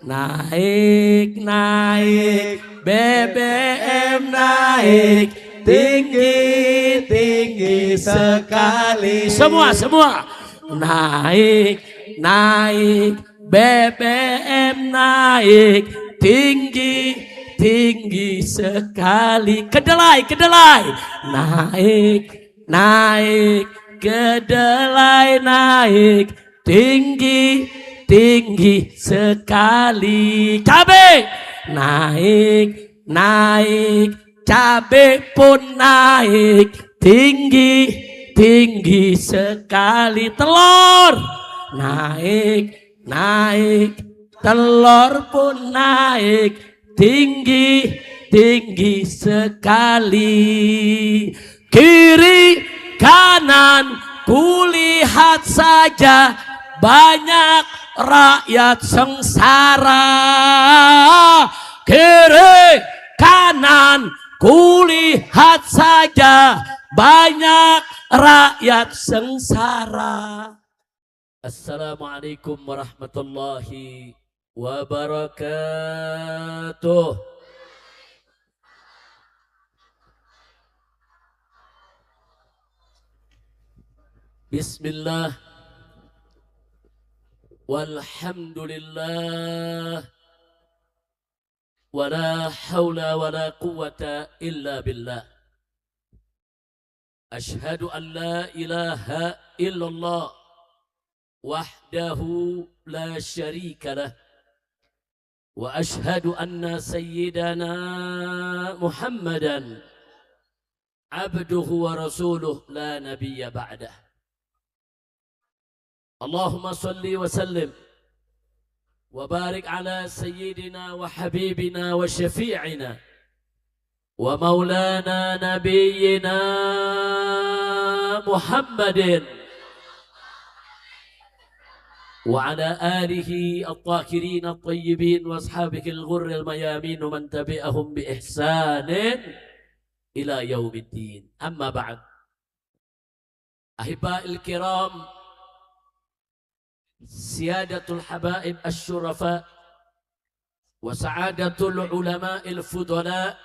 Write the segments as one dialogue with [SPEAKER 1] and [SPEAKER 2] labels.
[SPEAKER 1] Naik, naik, BBM naik, tinggi, tinggi sekali. Semua. Naik, naik, BBM naik, tinggi, tinggi sekali. Kedelai. Naik, naik, kedelai naik, tinggi, tinggi sekali. Cabai naik, naik, cabai pun naik, tinggi, tinggi sekali. Telur naik, naik, telur pun naik, tinggi, tinggi sekali. Kiri kanan kulihat saja, banyak rakyat sengsara. Kiri kanan kulihat saja, banyak rakyat sengsara. Assalamualaikum warahmatullahi wabarakatuh. Bismillah, walhamdulillah, wala hawla wala quwwata illa billah. Ashhadu an la ilaha illallah wahdahu la syarika lah, wa ashhadu anna sayyidana Muhammadan abduhu wa rasuluh la nabiyya ba'dah. Allahumma salli wa sallim wa barik ala sayyidina wa habibina wa syafi'ina wa maulana nabiyyina Muhammadin wa ala alihi at-tahirin at-tayyibin wa ashabihi al-ghurri al-mayamin wa man tabi'ahum bi ihsanin ila yaumiddin. Amma ba'd. Ahibba'il kiram, Siyadatul habaib asy-syurafa wa sa'adatul ulama'il fudala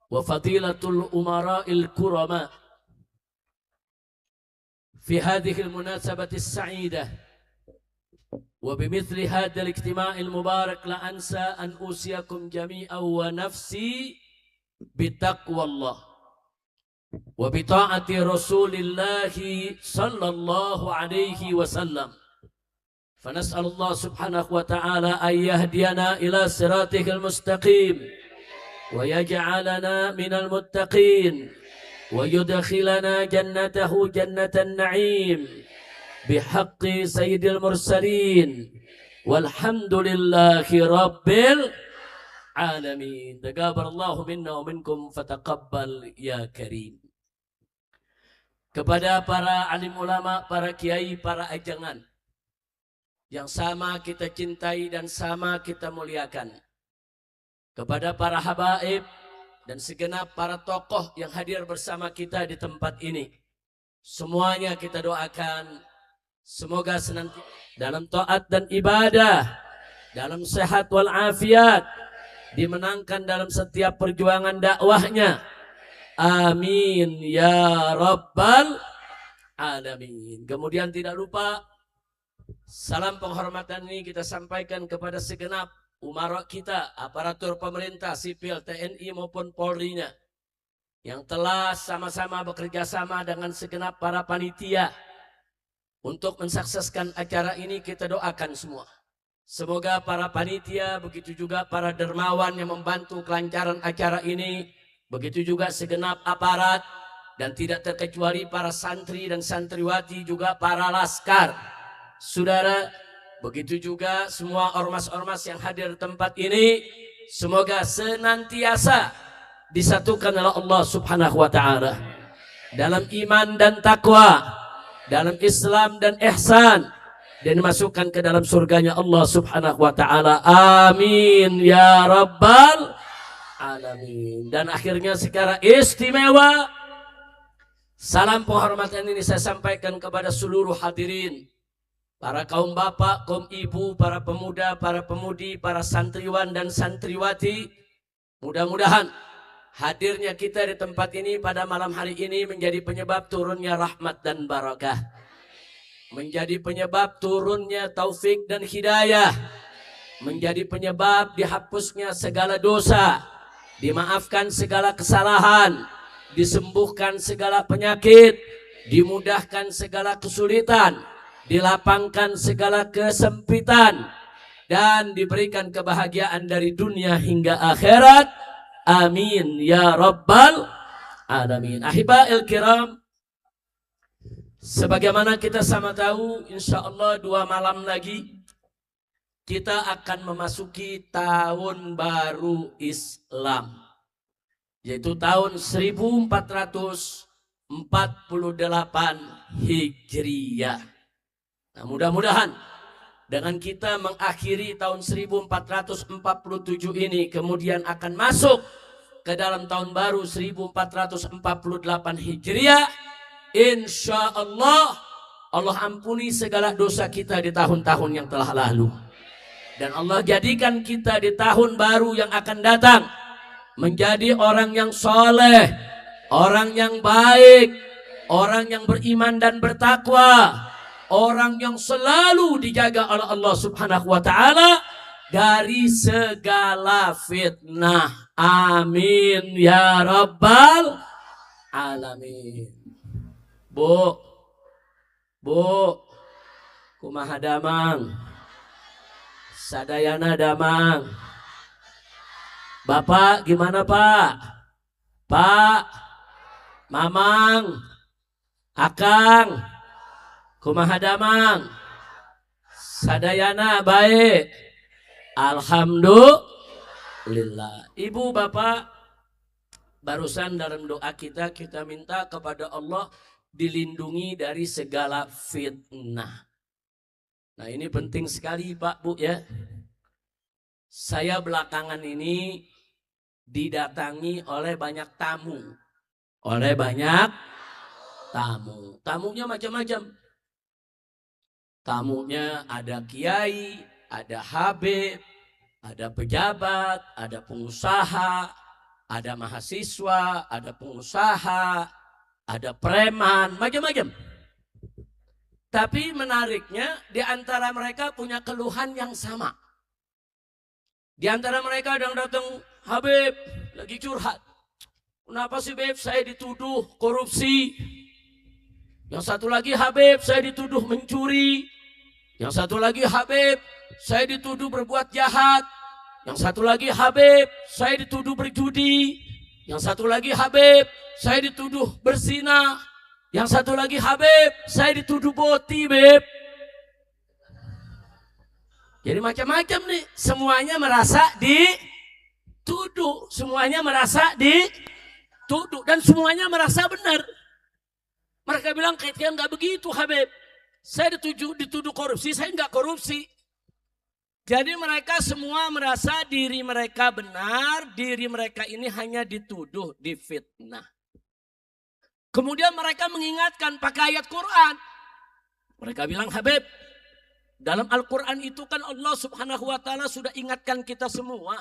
[SPEAKER 1] wa fadilatul umara'il kurama. Fi hadhihi al-munasabati as-sa'idah wa bimithli hadha al-ijtima' al-mubarak la ansa an usiyakum jami'an wa nafsi bitaqwallah wa bita'ati rasulillahi sallallahu alaihi wasallam. فنسأل الله سبحانه وتعالى أن يهدينا إلى صراطه المستقيم ويجعلنا من المتقين ويدخلنا جنته جنة النعيم بحق سيد المرسلين والحمد لله رب العالمين. تقبل الله منا ومنكم فتقبل يا كريم. Kepada para alim ulama, para kiai, para ajangan yang sama kita cintai dan sama kita muliakan, kepada para habaib dan segenap para tokoh yang hadir bersama kita di tempat ini, semuanya kita doakan semoga senantiasa dalam taat dan ibadah, dalam sehat wal afiat, dimenangkan dalam setiap perjuangan dakwahnya. Amin ya rabbal alamin. Kemudian tidak lupa, salam penghormatan ini kita sampaikan kepada segenap umara kita, aparatur pemerintah, sipil, TNI maupun Polri-nya, yang telah sama-sama bekerja sama dengan segenap para panitia untuk mensukseskan acara ini. Kita doakan semua, semoga para panitia, begitu juga para dermawan yang membantu kelancaran acara ini, begitu juga segenap aparat, dan tidak terkecuali para santri dan santriwati, juga para laskar, saudara, begitu juga semua ormas-ormas yang hadir di tempat ini, semoga senantiasa disatukan oleh Allah Subhanahu wa taala dalam iman dan takwa, dalam Islam dan ihsan, dan dimasukkan ke dalam surganya Allah Subhanahu wa taala. Amin ya rabbal alamin. Dan akhirnya secara istimewa, salam penghormatan ini saya sampaikan kepada seluruh hadirin para kaum bapak, kaum ibu, para pemuda, para pemudi, para santriwan dan santriwati, mudah-mudahan hadirnya kita di tempat ini pada malam hari ini menjadi penyebab turunnya rahmat dan barakah, menjadi penyebab turunnya taufik dan hidayah, menjadi penyebab dihapusnya segala dosa, dimaafkan segala kesalahan, disembuhkan segala penyakit, dimudahkan segala kesulitan, dilapangkan segala kesempitan, dan diberikan kebahagiaan dari dunia hingga akhirat. Amin ya rabbal alamin. Ahiba'il kiram, sebagaimana kita sama tahu, insya Allah 2 malam lagi kita akan memasuki tahun baru Islam, yaitu tahun 1448 Hijriah. Nah, mudah-mudahan dengan kita mengakhiri tahun 1447 ini, kemudian akan masuk ke dalam tahun baru 1448 Hijriah, insya Allah Allah ampuni segala dosa kita di tahun-tahun yang telah lalu, dan Allah jadikan kita di tahun baru yang akan datang menjadi orang yang soleh, orang yang baik, orang yang beriman dan bertakwa, orang yang selalu dijaga oleh Allah Subhanahu wa ta'ala dari segala fitnah. Amin ya rabbal alamin. Bu, kumaha damang, sadayana damang. Bapak gimana Pak? Pak, Mamang, Akang, kumaha damang, sadayana baik, alhamdulillah. Ibu bapak, barusan dalam doa kita minta kepada Allah dilindungi dari segala fitnah. Nah, ini penting sekali Pak Bu ya. Saya belakangan ini didatangi oleh banyak tamu. Tamunya macam-macam. Tamunya ada kiai, ada habib, ada pejabat, ada pengusaha, ada mahasiswa, ada pengusaha, ada preman, macam-macam. Tapi menariknya, di antara mereka punya keluhan yang sama. Di antara mereka ada yang datang, Habib lagi curhat. Kenapa sih Beb saya dituduh korupsi? Yang satu lagi, Habib saya dituduh mencuri. Yang satu lagi, Habib saya dituduh berbuat jahat. Yang satu lagi, Habib saya dituduh berjudi. Yang satu lagi, Habib saya dituduh berzina. Yang satu lagi, Habib saya dituduh boti Beb. Jadi macam-macam nih, semuanya merasa dituduh, semuanya merasa dituduh, dan semuanya merasa benar. Mereka bilang, kayaknya nggak begitu Habib, saya dituduh korupsi, saya nggak korupsi. Jadi mereka semua merasa diri mereka benar, diri mereka ini hanya dituduh, difitnah. Kemudian mereka mengingatkan pakai ayat Quran. Mereka bilang, Habib, dalam Al-Quran itu kan Allah Subhanahu wa ta'ala sudah ingatkan kita semua.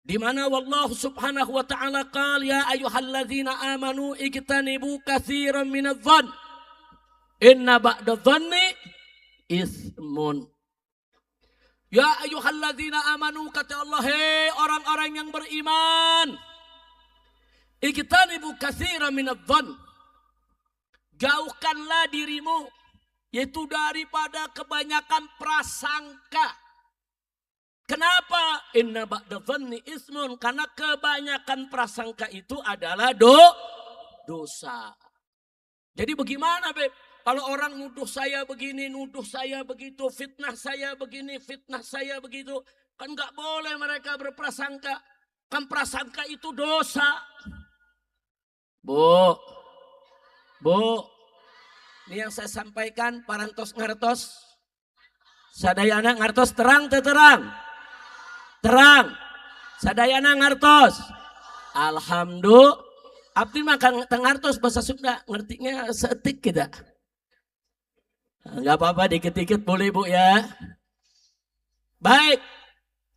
[SPEAKER 1] Di mana wallahu Subhanahu wa ta'ala qala ya ayyuhalladzina amanu ijtanibu katsiran minadh-dhann inna ba'dadh-dhanni ismun. Ya ayyuhalladzina amanu, kata Allah, hei orang-orang yang beriman, ijtanibu katsiran minadh-dhann, jauhkanlah dirimu, yaitu daripada kebanyakan prasangka. Kenapa? Inna ba'dadh-dhanni ismun, karena kebanyakan prasangka itu adalah dosa. Jadi bagaimana Beb? Kalau orang nuduh saya begini, nuduh saya begitu, fitnah saya begini, fitnah saya begitu, kan nggak boleh mereka berprasangka. Kan prasangka itu dosa. Bu, ini yang saya sampaikan parantos ngertos. Sadayana ngertos terang terang. Terang. Sadayana ngertos. Alhamdulillah. Abdi makan tengartos bahasa Sunda, ngertinya seetik kita. Enggak apa-apa, dikit-dikit boleh Bu ya. Baik.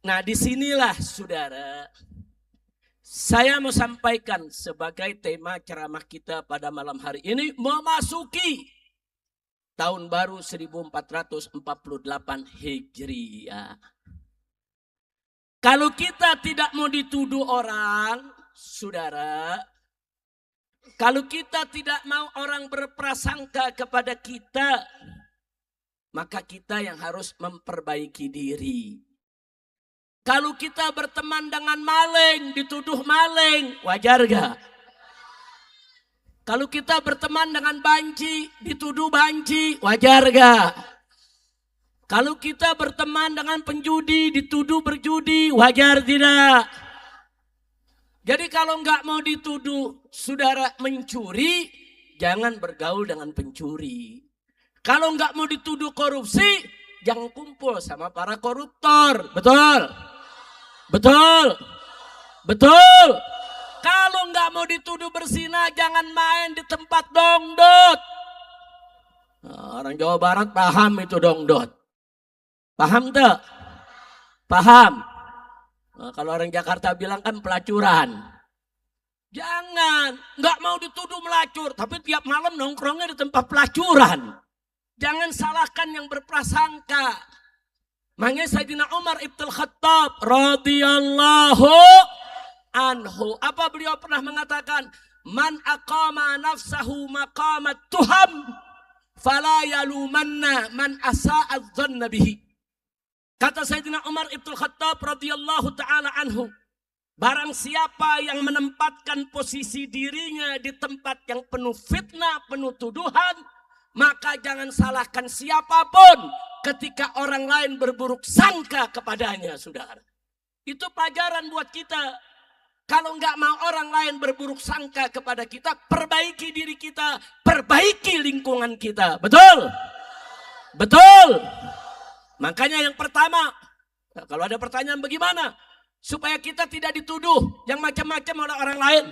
[SPEAKER 1] Nah, disinilah saudara, saya mau sampaikan sebagai tema ceramah kita pada malam hari ini, memasuki tahun baru 1448 Hijriah. Kalau kita tidak mau dituduh orang, saudara, kalau kita tidak mau orang berprasangka kepada kita, maka kita yang harus memperbaiki diri. Kalau kita berteman dengan maling, dituduh maling, wajar gak? Kalau kita berteman dengan banci, dituduh banci, wajar gak? Kalau kita berteman dengan penjudi, dituduh berjudi, wajar tidak? Jadi kalau nggak mau dituduh saudara mencuri, jangan bergaul dengan pencuri. Kalau nggak mau dituduh korupsi, jangan kumpul sama para koruptor. Betul? Betul? Betul? Kalau nggak mau dituduh berzina, jangan main di tempat dongdot. Nah, orang Jawa Barat paham itu dongdot. Paham tak? Paham? Nah, kalau orang Jakarta bilang kan pelacuran. Jangan, nggak mau dituduh melacur, tapi tiap malam nongkrongnya di tempat pelacuran. Jangan salahkan yang berprasangka. Makanya Sayyidina Umar Ibn Khattab radhiyallahu anhu, apa beliau pernah mengatakan? Man aqama nafsahu maqamat tuham fala yalumanna man asa'a dhanna bihi. Kata Sayyidina Umar Ibn Khattab radhiyallahu ta'ala anhu, barang siapa yang menempatkan posisi dirinya di tempat yang penuh fitnah, penuh tuduhan, maka jangan salahkan siapapun ketika orang lain berburuk sangka kepadanya, saudara. Itu pelajaran buat kita. Kalau nggak mau orang lain berburuk sangka kepada kita, perbaiki diri kita, perbaiki lingkungan kita. Betul? Betul? Makanya yang pertama, kalau ada pertanyaan bagaimana supaya kita tidak dituduh yang macam-macam oleh orang lain,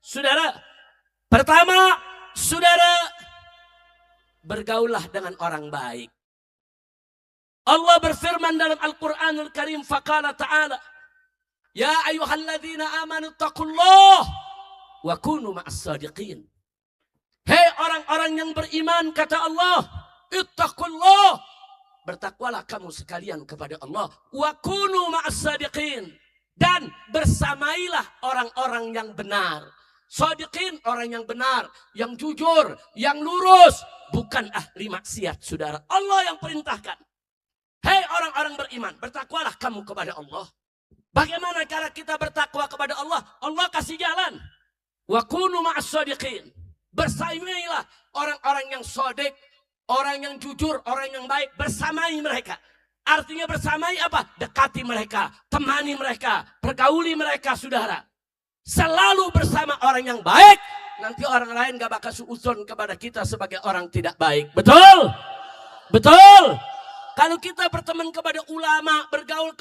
[SPEAKER 1] saudara. Pertama, saudara, bergaullah dengan orang baik. Allah berfirman dalam Al-Quranul Karim, faqala ta'ala, ya ayyuhalladzina amanu taqullah wa kunu ma'as-sadiqin. Hei orang-orang yang beriman, kata Allah, ittaqullah, bertakwalah kamu sekalian kepada Allah, wa kunu ma'as-sadiqin, dan bersamailah orang-orang yang benar. Sadiqin, orang yang benar, yang jujur, yang lurus, bukan ahli maksiat, saudara. Allah yang perintahkan. Hei orang-orang beriman, bertakwalah kamu kepada Allah. Bagaimana cara kita bertakwa kepada Allah? Allah kasih jalan. Wa kunu ma'as-sadiqin. Bersamailah orang-orang yang shadiq, orang yang jujur, orang yang baik, bersamai mereka. Artinya bersamai apa? Dekati mereka, temani mereka, pergauli mereka, saudara. Selalu bersama orang yang baik, nanti orang lain gak bakal suuzon kepada kita sebagai orang tidak baik. Betul? Betul? Kalau kita berteman kepada ulama, bergaul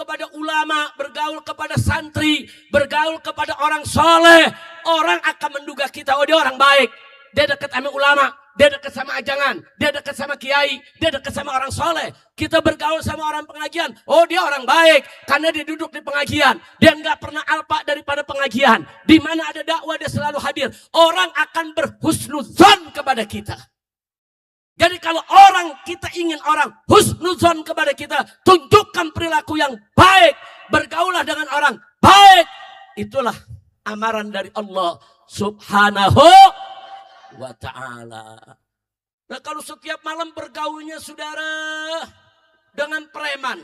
[SPEAKER 1] kepada santri, bergaul kepada orang soleh, orang akan menduga kita, oh dia orang baik. Dia dekat sama ulama, dia dekat sama ajangan, dia dekat sama kiai, dia dekat sama orang soleh. Kita bergaul sama orang pengajian, oh dia orang baik karena dia duduk di pengajian. Dia nggak pernah alpa daripada pengajian. Di mana ada dakwah dia selalu hadir. Orang akan berhusnuzon kepada kita. Jadi kalau kita ingin orang husnuzon kepada kita, tunjukkan perilaku yang baik, bergaulah dengan orang baik. Itulah amaran dari Allah Subhanahu wa ta'ala. Nah kalau setiap malam bergaulnya saudara dengan preman,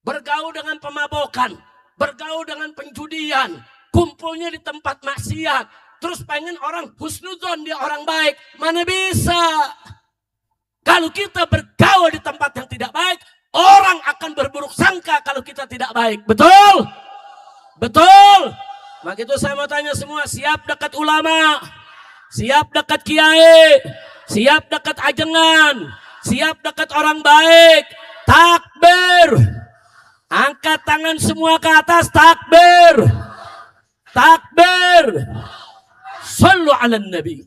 [SPEAKER 1] bergaul dengan pemabokan, bergaul dengan penjudian, kumpulnya di tempat maksiat, terus pengen orang husnuzon dia orang baik, mana bisa? Kalau kita bergaul di tempat yang tidak baik, orang akan berburuk sangka kalau kita tidak baik. Betul? Betul? Maka itu saya mau tanya semua, siap dekat ulama? Siap dekat kiai, siap dekat ajengan, siap dekat orang baik. Takbir. Angkat tangan semua ke atas, takbir. Takbir. Sallu ala nabi.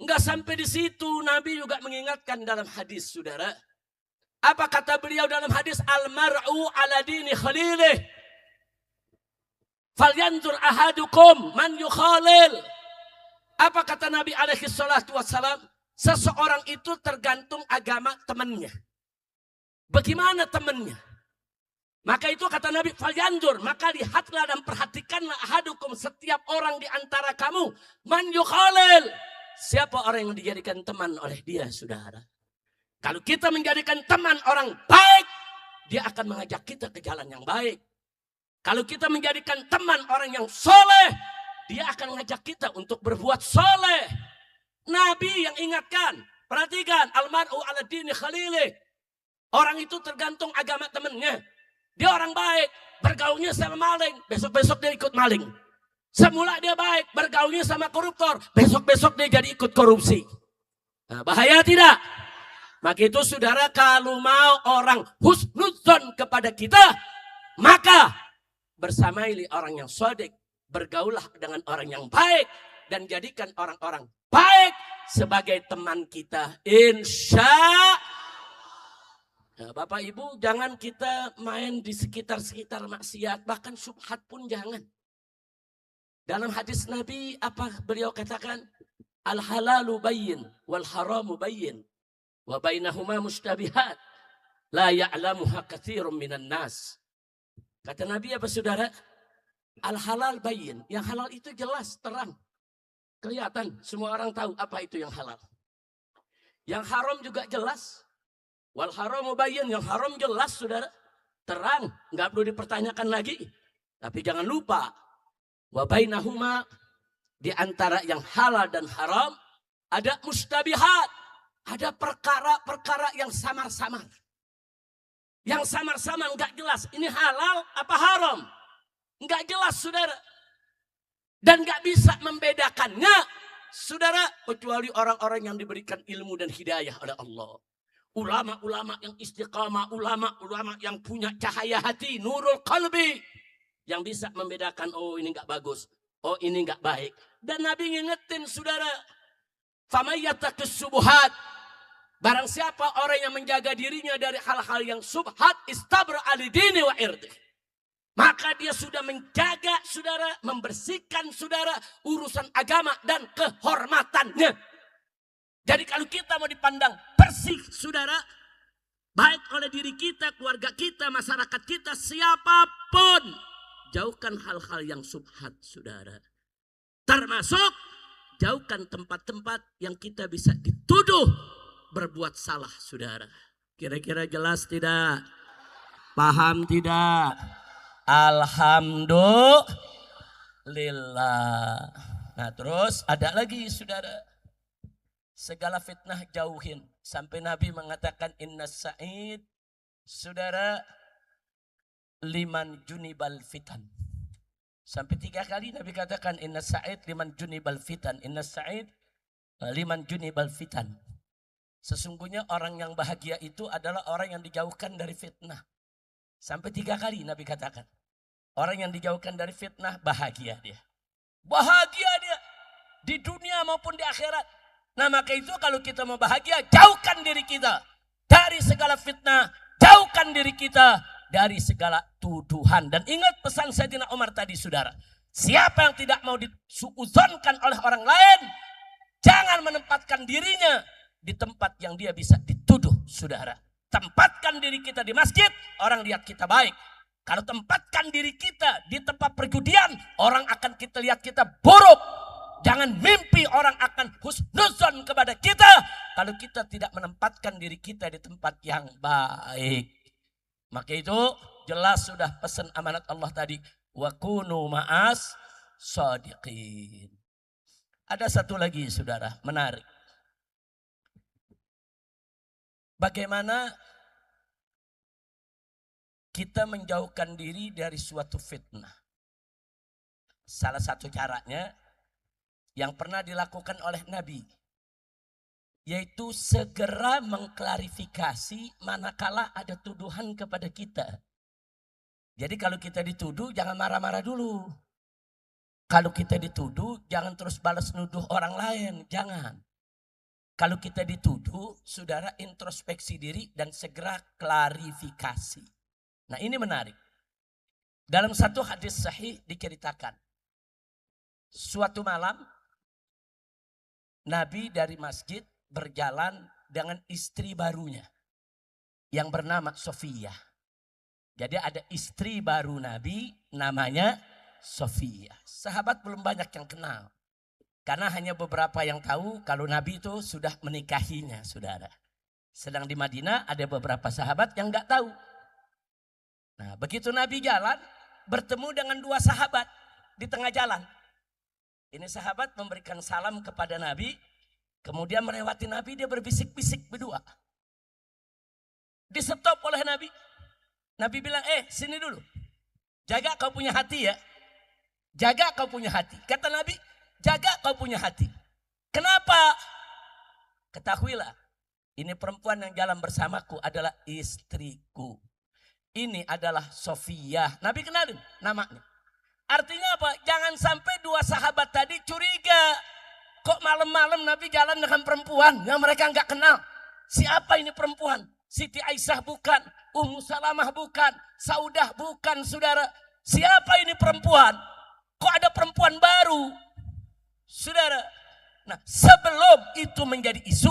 [SPEAKER 1] Enggak sampai di situ, Nabi juga mengingatkan dalam hadis, saudara. Apa kata beliau dalam hadis? Al-mar'u ala dini khalilih. Falyanzur ahadukum man yukhalil. Apa kata Nabi alaihi salatu wassalam? Seseorang itu tergantung agama temannya. Bagaimana temannya? Maka itu kata Nabi, falyanzur, maka lihatlah dan perhatikanlah ahadukum, setiap orang di antara kamu, man yukhalil. Siapa orang yang dijadikan teman oleh dia, saudara? Kalau kita menjadikan teman orang baik, dia akan mengajak kita ke jalan yang baik. Kalau kita menjadikan teman orang yang soleh, dia akan mengajak kita untuk berbuat soleh. Nabi yang ingatkan, perhatikan, almar'u ala dini khalilih. Orang itu tergantung agama temannya. Dia orang baik, bergaulnya sama maling, besok-besok dia ikut maling. Semula dia baik, bergaulnya sama koruptor, besok-besok dia jadi ikut korupsi. Nah, bahaya tidak? Maka itu saudara, kalau mau orang husnudzon kepada kita, maka bersamailah orang yang shadiq, bergaulah dengan orang yang baik, dan jadikan orang-orang baik sebagai teman kita. Insya Nah, Bapak Ibu, jangan kita main di sekitar-sekitar maksiat, bahkan syubhat pun jangan. Dalam hadis Nabi, apa beliau katakan? Al-halalu bayyin, wal-haramu bayyin, wa bainahuma mustabihat, la ya'lamuha katsirun minan nas. Kata Nabi apa saudara? Al-halal bayyin, yang halal itu jelas, terang, kelihatan, semua orang tahu apa itu yang halal. Yang haram juga jelas. Wal haramu bayyin, yang haram jelas saudara, terang, nggak perlu dipertanyakan lagi. Tapi jangan lupa, wa bainahuma, di antara yang halal dan haram ada mustabihat, ada perkara-perkara yang samar-samar. Yang samar-samar nggak jelas, ini halal apa haram, nggak jelas saudara. Dan nggak bisa membedakannya saudara, kecuali orang-orang yang diberikan ilmu dan hidayah oleh Allah. Ulama-ulama yang istiqamah, ulama-ulama yang punya cahaya hati, nurul qalbi, yang bisa membedakan, oh ini enggak bagus, oh ini enggak baik. Dan Nabi ngingetin saudara, famayyataqis subuhat, barang siapa orang yang menjaga dirinya dari hal-hal yang subhat, istabra alidini wa irdih, maka dia sudah menjaga saudara, membersihkan saudara urusan agama dan kehormatannya. Jadi kalau kita mau dipandang bersih saudara, baik oleh diri kita, keluarga kita, masyarakat kita, siapapun, jauhkan hal-hal yang subhat saudara. Termasuk jauhkan tempat-tempat yang kita bisa dituduh berbuat salah saudara. Kira-kira jelas tidak? Paham tidak? Alhamdulillah. Nah terus ada lagi saudara, segala fitnah jauhin. Sampai Nabi mengatakan inna sa'id saudara liman junibal fitan. Sampai 3 kali Nabi katakan inna sa'id liman junibal fitan. Inna sa'id liman junibal fitan. Sesungguhnya orang yang bahagia itu adalah orang yang dijauhkan dari fitnah. Sampai 3 kali Nabi katakan. Orang yang dijauhkan dari fitnah bahagia dia. Bahagia dia di dunia maupun di akhirat. Nah maka itu kalau kita mau bahagia, jauhkan diri kita dari segala fitnah, jauhkan diri kita dari segala tuduhan. Dan ingat pesan Sayyidina Umar tadi saudara, siapa yang tidak mau disuudzonkan oleh orang lain, jangan menempatkan dirinya di tempat yang dia bisa dituduh saudara. Tempatkan diri kita di masjid, orang lihat kita baik. Kalau tempatkan diri kita di tempat perjudian, orang akan kita lihat kita buruk. Jangan mimpi orang akan husnuzon kepada kita kalau kita tidak menempatkan diri kita di tempat yang baik. Maka itu jelas sudah pesan amanat Allah tadi. Wa kunu ma'as shadiqin. Ada satu lagi saudara, menarik. Bagaimana kita menjauhkan diri dari suatu fitnah? Salah satu caranya yang pernah dilakukan oleh Nabi, yaitu segera mengklarifikasi manakala ada tuduhan kepada kita. Jadi kalau kita dituduh jangan marah-marah dulu. Kalau kita dituduh jangan terus balas nuduh orang lain, jangan. Kalau kita dituduh, saudara introspeksi diri dan segera klarifikasi. Nah ini menarik. Dalam satu hadis sahih diceritakan. Suatu malam, Nabi dari masjid berjalan dengan istri barunya. Yang bernama Sofia. Jadi ada istri baru Nabi namanya Sofia. Sahabat belum banyak yang kenal. Karena hanya beberapa yang tahu kalau Nabi itu sudah menikahinya, saudara. Sedang di Madinah ada beberapa sahabat yang nggak tahu. Nah, begitu Nabi jalan, bertemu dengan dua sahabat di tengah jalan. Ini sahabat memberikan salam kepada Nabi, kemudian melewati Nabi, dia berbisik-bisik berdua. Di-stop oleh Nabi. Nabi bilang, sini dulu. Jaga kau punya hati ya. Jaga kau punya hati. Kata Nabi, jaga kau punya hati. Kenapa? Ketahuilah, ini perempuan yang jalan bersamaku adalah istriku. Ini adalah Sofia. Nabi kenalin namanya. Artinya apa? Jangan sampai dua sahabat tadi curiga. Kok malam-malam Nabi jalan dengan perempuan yang mereka nggak kenal? Siapa ini perempuan? Siti Aisyah bukan, Ummu Salamah bukan, Saudah bukan, saudara. Siapa ini perempuan? Kok ada perempuan baru? Saudara. Nah, sebelum itu menjadi isu,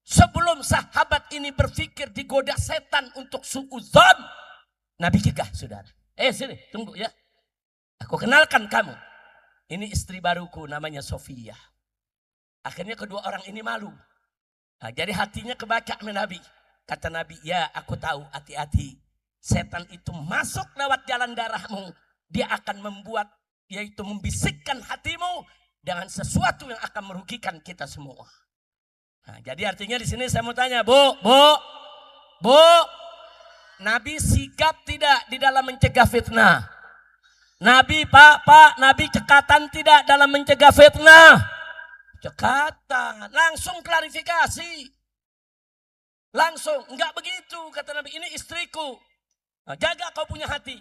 [SPEAKER 1] sebelum sahabat ini berpikir digoda setan untuk suudzon, Nabi cegah, saudara. Sini, tunggu ya. Aku kenalkan kamu. Ini istri baruku namanya Sofia. Akhirnya kedua orang ini malu. Nah, jadi hatinya kebaca sama Nabi. Kata Nabi, ya aku tahu, hati-hati. Setan itu masuk lewat jalan darahmu. Dia akan membuat, yaitu membisikkan hatimu dengan sesuatu yang akan merugikan kita semua. Nah, jadi artinya di sini saya mau tanya, Bu, Nabi sigap tidak di dalam mencegah fitnah? Nabi, Pak, Nabi cekatan tidak dalam mencegah fitnah? Cekatan, langsung klarifikasi. Langsung, enggak begitu kata Nabi, ini istriku. Nah, jaga kau punya hati.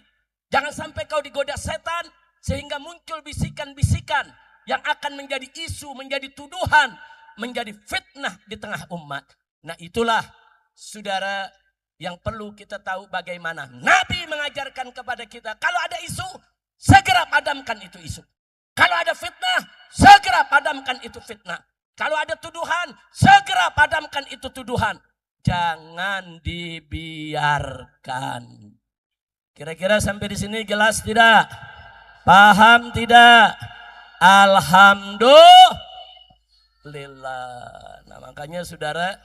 [SPEAKER 1] Jangan sampai kau digoda setan sehingga muncul bisikan-bisikan yang akan menjadi isu, menjadi tuduhan, menjadi fitnah di tengah umat. Nah itulah saudara yang perlu kita tahu bagaimana Nabi mengajarkan kepada kita. Kalau ada isu, segera padamkan itu isu. Kalau ada fitnah, segera padamkan itu fitnah. Kalau ada tuduhan, segera padamkan itu tuduhan. Jangan dibiarkan. Kira-kira sampai di sini jelas tidak? Paham tidak? Alhamdulillah. Nah makanya saudara,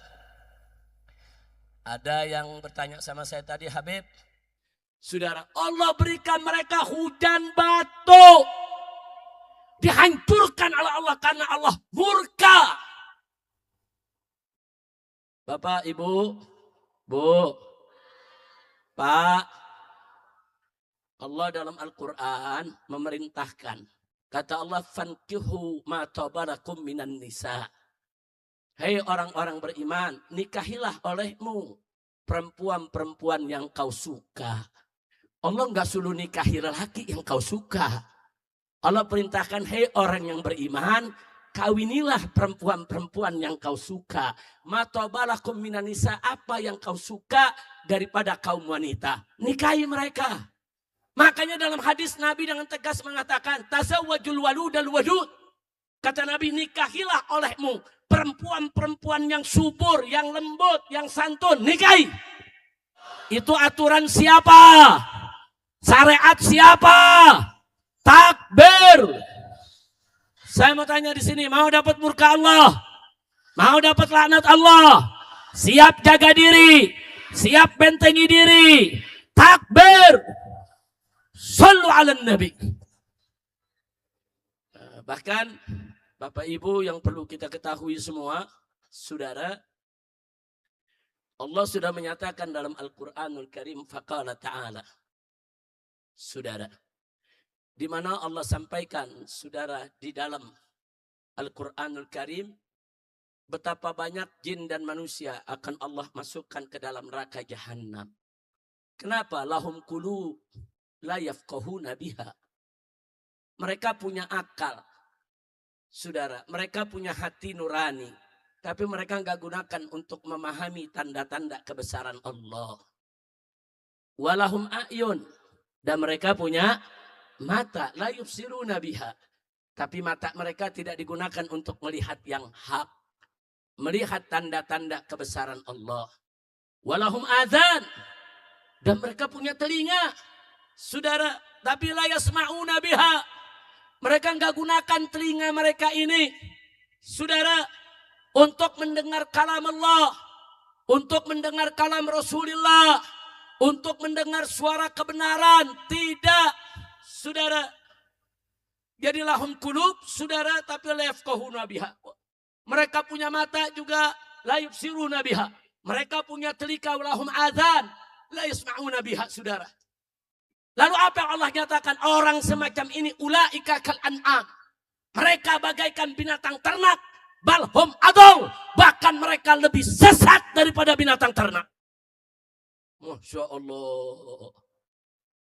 [SPEAKER 1] ada yang bertanya sama saya tadi, Habib, saudara, Allah berikan mereka hujan batu. Dihancurkan oleh Allah karena Allah murka. Bapak, Ibu, Bu, Pak, Allah dalam Al-Quran memerintahkan. Kata Allah, fankihu ma tabarakum minan nisa. Hei orang-orang beriman, nikahilah olehmu perempuan-perempuan yang kau suka. Allah enggak suruh nikahi lelaki yang kau suka. Allah perintahkan, hei orang yang beriman, kawinilah perempuan-perempuan yang kau suka. Matabalakum minan nisa, apa yang kau suka daripada kaum wanita, nikahi mereka. Makanya dalam hadis Nabi dengan tegas mengatakan, tazawwajul waludal wadud. Kata Nabi, nikahilah olehmu perempuan-perempuan yang subur, yang lembut, yang santun, nikahi. Itu aturan siapa? Syariat siapa? Takbir. Saya mau tanya di sini, mau dapat murka Allah? Mau dapat laknat Allah? Siap jaga diri, siap bentengi diri. Takbir. Sallu ala Nabi. Bahkan Bapak Ibu yang perlu kita ketahui semua, saudara, Allah sudah menyatakan dalam Al-Quranul Karim, faqala ta'ala. Saudara, di mana Allah sampaikan, saudara, di dalam Al-Quranul Karim, betapa banyak jin dan manusia akan Allah masukkan ke dalam neraka Jahannam. Kenapa? Lahum qulub la yafqahuna biha. Mereka punya akal, saudara. Mereka punya hati nurani. tapi mereka nggak gunakan untuk memahami tanda-tanda kebesaran Allah. Walahum a'yun, dan mereka punya mata, la yubsiruna biha, tapi mata mereka tidak digunakan untuk melihat yang hak, melihat tanda-tanda kebesaran Allah. Walahum adzan, dan mereka punya telinga, saudara, tapi la yasma'una biha, mereka nggak gunakan telinga mereka ini, saudara, untuk mendengar kalam Allah, untuk mendengar kalam Rasulullah, untuk mendengar suara kebenaran. Tidak, saudara. Jadi lahum qulub, saudara, tapi la yafqahuna biha. Mereka punya mata juga la yubsiruna biha. Mereka punya telinga, lahum adzan la yasma'una biha, saudara. Lalu apa yang Allah nyatakan? Orang semacam ini ulaika kal an'am. Mereka bagaikan binatang ternak. Balhum adol. Bahkan mereka lebih sesat daripada binatang ternak. Masya Allah.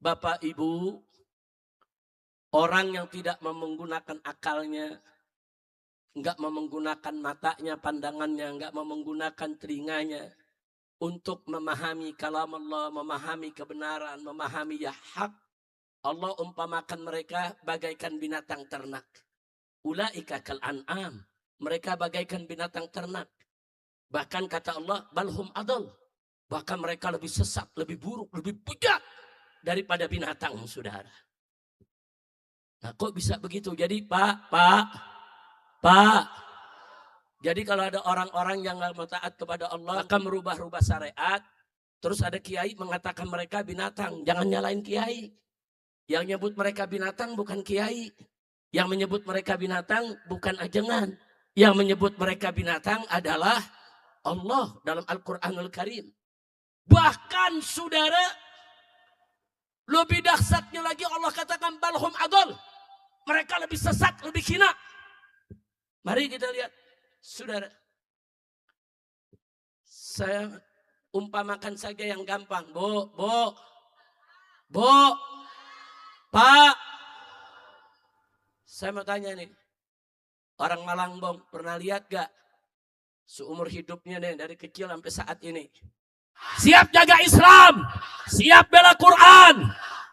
[SPEAKER 1] Bapak Ibu, orang yang tidak menggunakan akalnya, enggak menggunakan matanya, pandangannya, enggak menggunakan telinganya untuk memahami kalam Allah, memahami kebenaran, memahami ya hak, Allah umpamakan mereka bagaikan binatang ternak. Ulaika kal an'am. Mereka bagaikan binatang ternak. Bahkan kata Allah, balhum adol. Bahkan mereka lebih sesat, lebih buruk, lebih bejat daripada binatang, saudara. Nah, kok bisa begitu? Jadi Pak. Jadi kalau ada orang-orang yang nggak mau taat kepada Allah, akan merubah-rubah syariat. Terus ada kiai mengatakan mereka binatang. Jangan nyalain kiai. Yang nyebut mereka binatang bukan kiai. Yang menyebut mereka binatang bukan ajengan. Yang menyebut mereka binatang adalah Allah dalam Al-Quranul Karim. Bahkan saudara, lebih dahsyatnya lagi Allah katakan balhum adol. Mereka lebih sesat, lebih hina. Mari kita lihat, saudara. Saya umpamakan saja yang gampang. Bu, Pak. Saya mau tanya nih. Orang Malangbong pernah lihat gak? Seumur hidupnya nih, dari kecil sampai saat ini. Siap jaga Islam, siap bela Quran,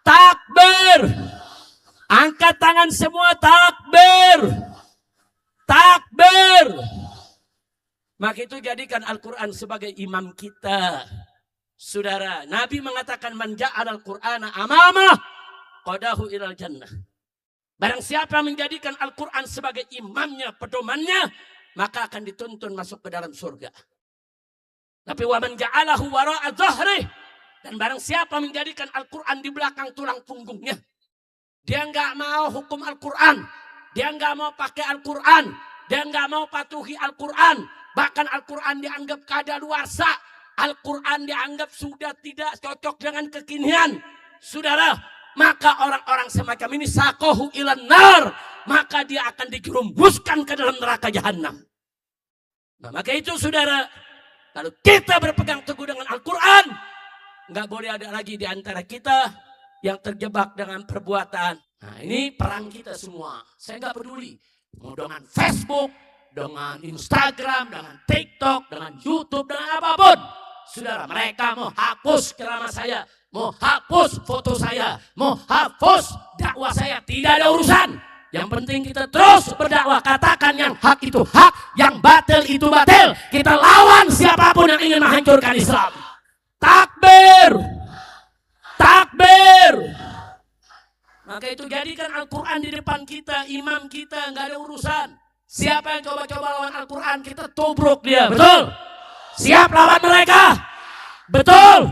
[SPEAKER 1] takbir, angkat tangan semua, takbir. Maka itu jadikan Al-Quran sebagai imam kita, saudara. Nabi mengatakan man ja'al Al-Qur'ana amamah qadahu ilal jannah. Barang siapa menjadikan Al-Quran sebagai imamnya, pedomannya, maka akan dituntun masuk ke dalam surga. Tapi wa man ja'alahu wara'a dhahri, dan barang siapa menjadikan Al-Quran di belakang tulang punggungnya, dia nggak mau hukum Al-Quran, dia nggak mau pakai Al-Quran, dia nggak mau patuhi Al-Quran, bahkan Al-Quran dianggap kadaluarsa, Al-Quran dianggap sudah tidak cocok dengan kekinian, saudara, maka orang-orang semacam ini sakohu ilan nar, maka dia akan dijerumuskan ke dalam neraka jahanam. Nah, maka itu saudara, kalau kita berpegang teguh dengan Al-Quran, nggak boleh ada lagi di antara kita yang terjebak dengan perbuatan. Nah, ini perang kita semua. Saya nggak peduli mau dengan Facebook, dengan Instagram, dengan TikTok, dengan YouTube, dengan apapun. Saudara, mereka mau hapus ceramah saya, mau hapus foto saya, mau hapus dakwah saya, tidak ada urusan. Yang penting kita terus berdakwah, katakan yang hak itu hak, yang batil itu batil. Kita lawan siapapun yang ingin menghancurkan Islam. Takbir! Maka itu jadikan Al-Quran di depan kita, imam kita, nggak ada urusan. Siapa yang coba-coba lawan Al-Quran, kita tubruk dia, betul? Siap lawan mereka? Betul?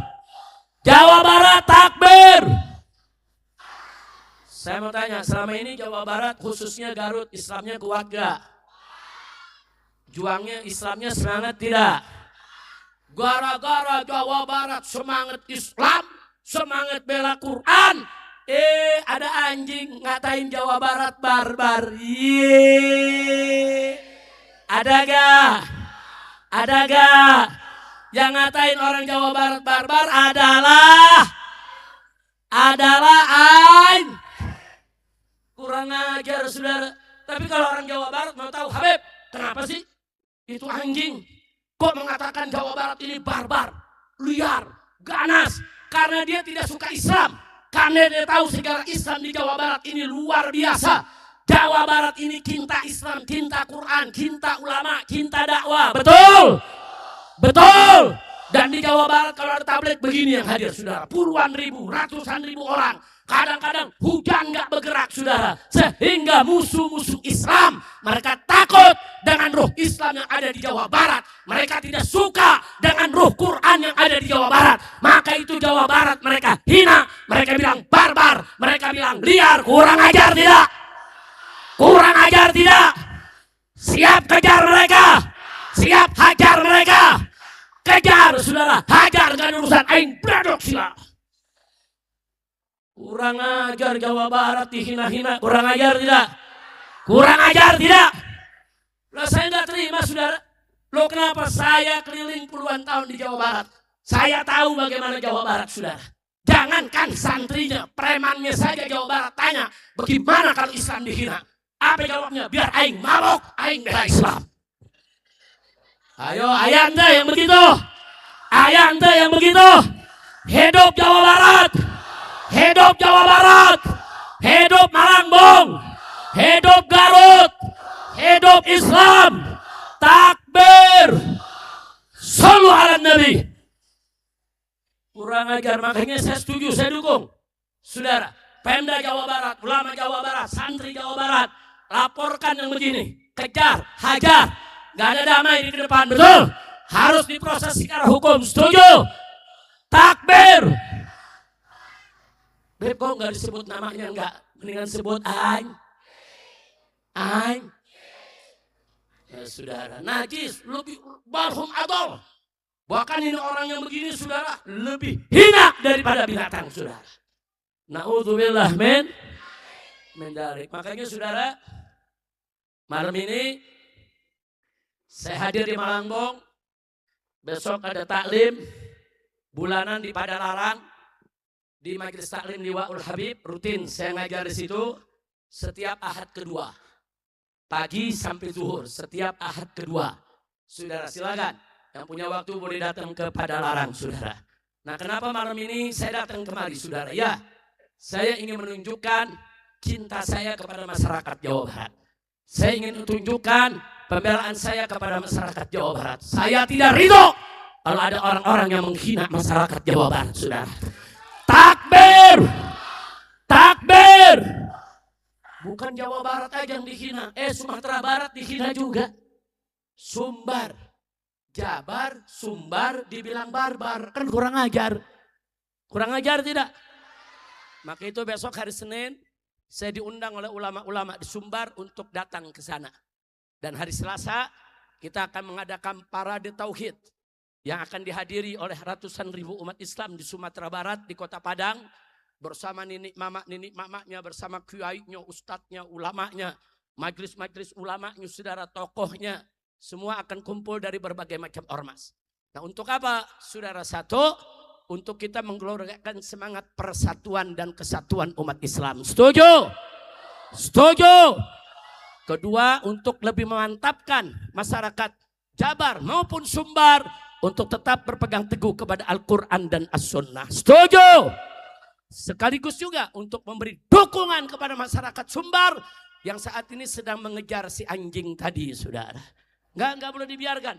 [SPEAKER 1] Jawa Barat takbir! Saya mau tanya, selama ini Jawa Barat khususnya Garut, Islamnya kuat gak? Juangnya Islamnya semangat tidak? Gara-gara Jawa Barat semangat Islam, semangat bela Quran, ada anjing ngatain Jawa Barat barbar. Ada gak? Yang ngatain orang Jawa Barat barbar adalah kurang ajar, saudara. Tapi kalau orang Jawa Barat mau tahu, Habib, kenapa sih Itu anjing. Kok mengatakan Jawa Barat ini barbar, liar, ganas? Karena dia tidak suka Islam. Karena dia tahu segala Islam di Jawa Barat ini luar biasa. Jawa Barat ini cinta Islam, cinta Quran, cinta ulama, cinta dakwah. Betul? Betul. Dan di Jawa Barat kalau ada tabligh begini yang hadir, saudara. Puluhan ribu, ratusan ribu orang. Kadang-kadang hujan nggak bergerak, saudara. Sehingga musuh-musuh Islam, mereka takut dengan ruh Islam yang ada di Jawa Barat. Mereka tidak suka dengan ruh Quran yang ada di Jawa Barat. Maka itu Jawa Barat mereka hina. Mereka bilang barbar. Mereka bilang liar. Kurang ajar tidak? Kurang ajar tidak? Siap kejar mereka. Siap hajar mereka. Kejar, saudara. Hajar dengan urusan aing bradok sila. Kurang ajar Jawa Barat dihina-hina. Kurang ajar tidak? Kurang ajar tidak? Loh, saya nggak terima, saudara. Loh, kenapa saya keliling puluhan tahun di Jawa Barat? Saya tahu bagaimana Jawa Barat, saudara. Jangankan santrinya, premannya saja Jawa Barat tanya, bagaimana kalau Islam dihina? Apa jawabnya? Biar aing mabok, aing bela Islam. Ayo, ayah anda yang begitu. Ayah anda yang begitu. Hidup Jawa Barat. Hidup Jawa Barat. Hidup Malangbong. Hidup Garut. Hidup Islam. Takbir. Shallu ala Nabi. Kurang ajar, makanya saya setuju, saya dukung. Saudara, Pemda Jawa Barat, ulama Jawa Barat, santri Jawa Barat, laporkan yang begini. Kejar, hajar. Gak ada damai di depan, betul? Harus diproses secara hukum, setuju? Takbir. Beb, kok gak disebut namanya enggak? Mendingan sebut aing. Aing. Ya, saudara, najis, lebih barhum adol. Bahkan ini orang yang begini, saudara, lebih hina daripada binatang, saudara. Na'udzubillah min dzalik. Makanya, saudara, malam ini saya hadir di Malangbong. Besok ada taklim bulanan di Padalarang, di Majelis Taklim Liwaul Habib. Rutin saya ngajar di situ setiap Ahad kedua, pagi sampai zuhur, setiap Ahad kedua. Saudara, silakan yang punya waktu boleh datang ke Padalarang, saudara. Nah, kenapa malam ini saya datang kemari, saudara? Ya, saya ingin menunjukkan cinta saya kepada masyarakat Jawa Barat. Saya ingin menunjukkan pembelaan saya kepada masyarakat Jawa Barat. Saya tidak ridho kalau ada orang-orang yang menghina masyarakat Jawa Barat, saudara. Takbir! Takbir! Bukan Jawa Barat aja yang dihina. Sumatera Barat dihina juga. Sumbar, Jabar, Sumbar dibilang barbar. Kan kurang ajar. Kurang ajar tidak? Maka itu besok hari Senin saya diundang oleh ulama-ulama di Sumbar untuk datang ke sana. Dan hari Selasa kita akan mengadakan parade tauhid yang akan dihadiri oleh ratusan ribu umat Islam di Sumatera Barat, di Kota Padang, bersama nenek mamaknya, bersama kiainya, ustadznya, ulamanya, majelis-majelis ulamanya, saudara, tokohnya, semua akan kumpul dari berbagai macam ormas. Nah, untuk apa, saudara? Satu, untuk kita menggelorkan semangat persatuan dan kesatuan umat Islam. Setuju? Setuju? Kedua, untuk lebih memantapkan masyarakat Jabar maupun Sumbar untuk tetap berpegang teguh kepada Al-Quran dan As-Sunnah. Setuju? Sekaligus juga untuk memberi dukungan kepada masyarakat Sumbar yang saat ini sedang mengejar si anjing tadi, saudara. Nggak boleh dibiarkan.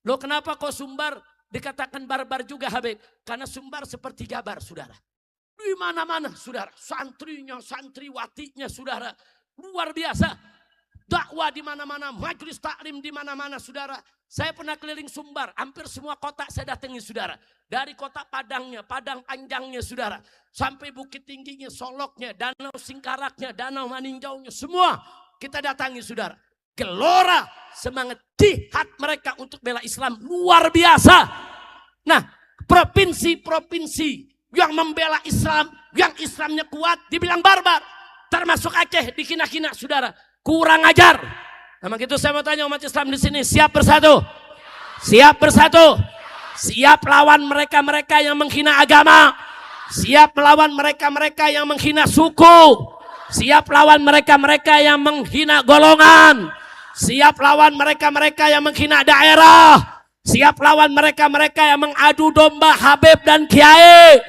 [SPEAKER 1] Loh, kenapa kok Sumbar dikatakan barbar juga, Habib? Karena Sumbar seperti Jabar, saudara. Di mana-mana, saudara. Santrinya, santriwatinya, saudara. Luar biasa. Dakwah di mana-mana, majelis taklim di mana-mana, saudara. Saya pernah keliling Sumbar, hampir semua kota saya datangi, saudara. Dari kota Padangnya, Padang Panjangnya, saudara. Sampai Bukit Tingginya, Soloknya, Danau Singkaraknya, Danau Maninjaunya, semua kita datangi, saudara. Gelora semangat jihad mereka untuk bela Islam luar biasa. Nah, provinsi-provinsi yang membela Islam, yang Islamnya kuat, dibilang barbar. Termasuk Aceh, dikina-kina, saudara. Kurang ajar. Nah, gitu saya mau tanya umat Islam di sini, siap bersatu? Siap bersatu? Siap lawan mereka-mereka yang menghina agama? Siap melawan mereka-mereka yang menghina suku? Siap lawan mereka-mereka yang menghina golongan? Siap lawan mereka-mereka yang menghina daerah. Siap lawan mereka-mereka yang mengadu domba Habib dan Kiai.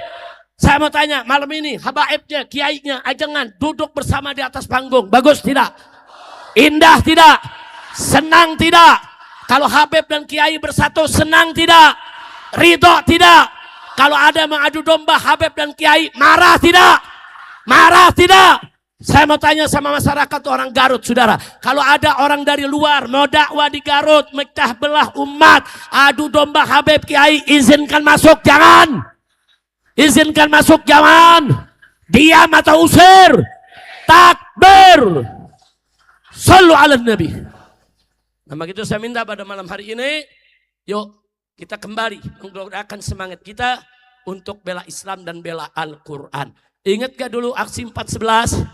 [SPEAKER 1] Saya mau tanya malam ini, habaibnya, kiainya, ajangan duduk bersama di atas panggung. Bagus tidak? Indah tidak? Senang tidak? Kalau Habib dan Kiai bersatu, senang tidak? Ridho tidak? Kalau ada mengadu domba Habib dan Kiai, marah tidak? Marah tidak? Saya mau tanya sama masyarakat orang Garut, saudara. Kalau ada orang dari luar mau dakwah di Garut, mecah belah umat, adu domba Habib Kiai, izinkan masuk, jangan. Izinkan masuk, jangan. Diam atau usir. Takbir. Sallu ala Nabi. Nah, begitu saya minta pada malam hari ini, yuk kita kembali menggerakkan semangat kita untuk bela Islam dan bela Al-Quran. Ingat gak dulu aksi 411?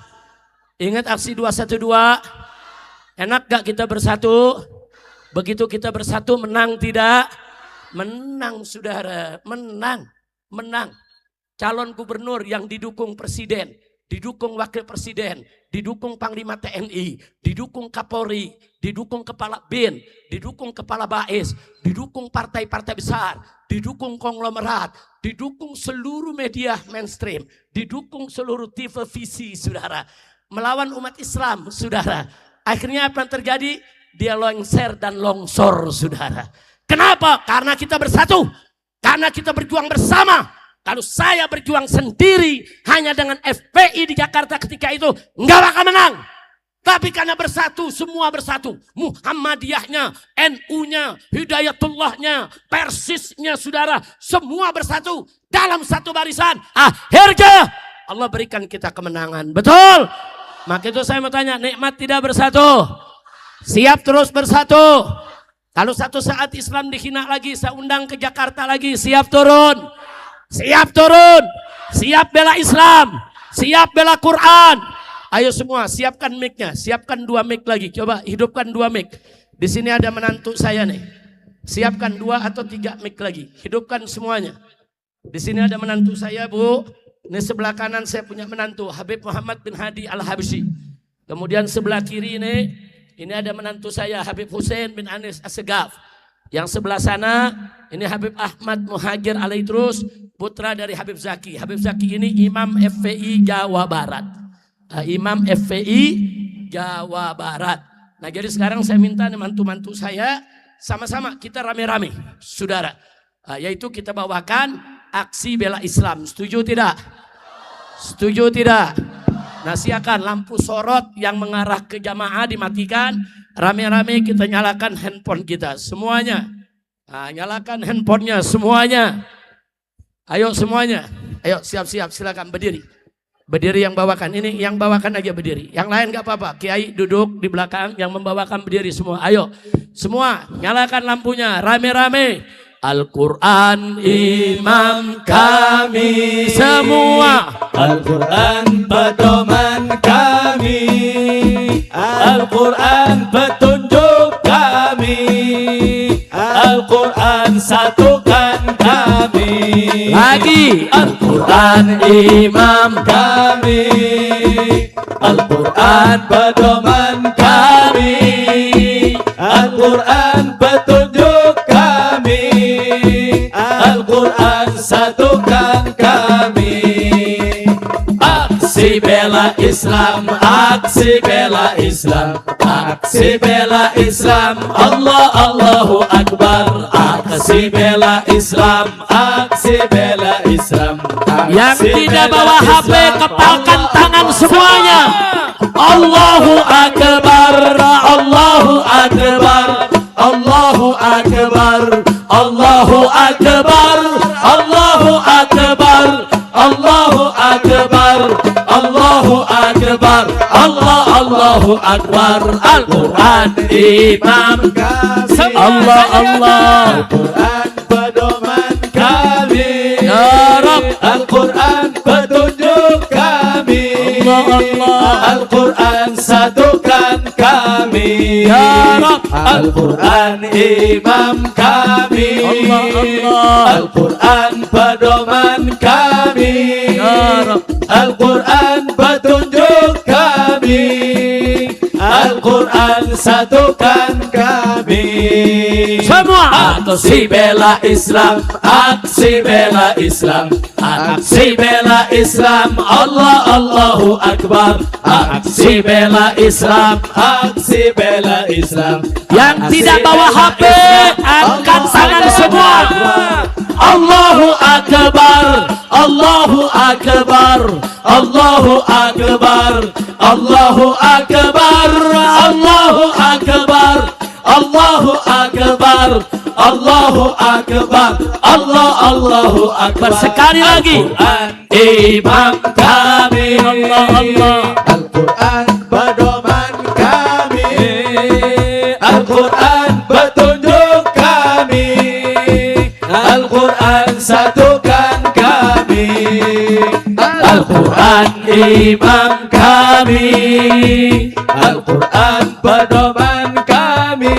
[SPEAKER 1] Ingat aksi 212? Enak gak kita bersatu? Begitu kita bersatu menang tidak? Menang saudara, menang. Menang. Calon gubernur yang didukung presiden, didukung wakil presiden, didukung panglima TNI, didukung Kapolri, didukung kepala BIN, didukung kepala BAIS, didukung partai-partai besar, didukung konglomerat, didukung seluruh media mainstream, didukung seluruh televisi saudara. Melawan umat Islam saudara. Akhirnya apa yang terjadi? Dia lengser dan longsor saudara. Kenapa? Karena kita bersatu. Karena kita berjuang bersama. Kalau saya berjuang sendiri hanya dengan FPI di Jakarta ketika itu nggak bakal menang. Tapi karena bersatu, semua bersatu. Muhammadiyahnya, NU-nya, Hidayatullahnya, Persisnya saudara. Semua bersatu dalam satu barisan. Akhirnya Allah berikan kita kemenangan. Betul? Maka itu saya mau tanya, nikmat tidak bersatu? Siap terus bersatu? Kalau satu saat Islam dihina lagi, saya undang ke Jakarta lagi, siap turun? Siap turun? Siap bela Islam? Siap bela Quran? Ayo semua, siapkan mic-nya, siapkan 2 mic lagi. Coba hidupkan 2 mic. Di sini ada menantu saya nih. Siapkan 2 atau 3 mic lagi. Hidupkan semuanya. Di sini ada menantu saya, Bu. Ini sebelah kanan saya punya menantu Habib Muhammad bin Hadi Al-Habsyi. Kemudian sebelah kiri ini ada menantu saya Habib Hussein bin Anis Assegaf. Yang sebelah sana ini Habib Ahmad Muhajir Alaidrus, putra dari Habib Zaki. Habib Zaki ini Imam FPI Jawa Barat. Imam FPI Jawa Barat. Nah jadi sekarang saya minta mantu-mantu saya sama-sama kita rame-rame saudara. Yaitu kita bawakan aksi bela Islam. Setuju tidak? Setuju tidak? Nah silakan lampu sorot yang mengarah ke jamaah dimatikan. Rame-rame kita nyalakan handphone kita semuanya. Nah, nyalakan handphonenya semuanya. Ayo semuanya. Ayo siap-siap silakan berdiri. Berdiri yang bawakan. Ini yang bawakan aja berdiri. Yang lain gak apa-apa. Kiai duduk di belakang. Yang membawakan berdiri semua. Ayo semua nyalakan lampunya. Rame-rame. Al-Quran imam kami semua.
[SPEAKER 2] Al-Quran pedoman kami. Al-Quran petunjuk kami. Al-Quran satukan kami.
[SPEAKER 1] Lagi.
[SPEAKER 2] Al-Quran imam kami. Al-Quran pedoman kami. Al-Quran petunjuk kami. Al-Quran satukan kami. Aksi bela Islam, aksi bela Islam, aksi bela Islam. Allah Allahu Akbar. Aksi bela Islam, aksi bela Islam.
[SPEAKER 1] Yang tidak bawa HP kepalkan tangan semuanya. Allahu Akbar, Allahu Akbar, Allahu Akbar, Allahu Akbar, Allahu Akbar, Allahu Akbar, Allahu Akbar, Allahu Akbar. Al-Quran imam kami. Allah Allah.
[SPEAKER 2] Al-Quran pedoman kami.
[SPEAKER 1] Ya Rabb.
[SPEAKER 2] Al-Quran petunjuk kami.
[SPEAKER 1] Allah Allah.
[SPEAKER 2] Al-Quran satukan kami.
[SPEAKER 1] Ya Rabb.
[SPEAKER 2] Al-Quran imam kami.
[SPEAKER 1] Allah Allah.
[SPEAKER 2] Al-Quran pedoman kami.
[SPEAKER 1] Ya Rabb.
[SPEAKER 2] Al-Quran petunjuk kami. Al-Quran Al-Quran satukan kami.
[SPEAKER 1] Semua
[SPEAKER 2] Aksi bela Islam, aksi bela Islam, aksi bela Islam, Allah Allahu Akbar. Aksi bela Islam, aksi bela Islam.
[SPEAKER 1] yang tidak bawa HP angkat tangan semua.
[SPEAKER 2] Allahu Akbar, Allahu Akbar, Allahu Akbar, Allahu Akbar, Allahu Akbar, Allahu Akbar, Allahu Akbar, Allahu Akbar.
[SPEAKER 1] Sekali lagi.
[SPEAKER 2] Al-Quran imam kami,
[SPEAKER 1] Allah.
[SPEAKER 2] Al-Quran pedoman kami, Al-Quran petunjuk kami, Al-Quran satukan kami, Al-Quran imam kami, Al-Quran pedoman kami,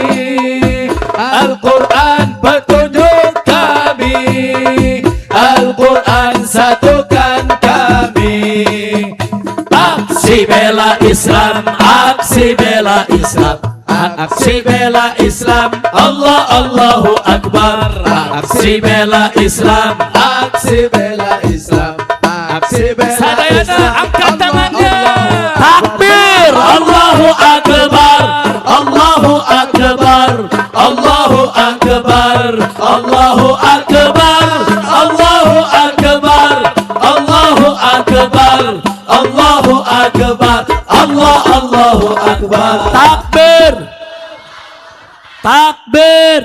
[SPEAKER 2] Al-Quran petunjuk kami, Al-Quran satukan kami. Aksi bela Islam, aksi bela Islam, aksi bela Islam, Allah Allahu Akbar. Aksi bela Islam, aksi bela Islam, aksi bela
[SPEAKER 1] Sadayana,
[SPEAKER 2] Islam.
[SPEAKER 1] angkat tangannya.
[SPEAKER 2] Takbir, Allahu Akbar, Allahu Akbar, Allahu Akbar, Allahu Akbar, Allahu Akbar, Allahu Akbar, Allahu Akbar, Allahu Akbar.
[SPEAKER 1] Takbir. Takbir.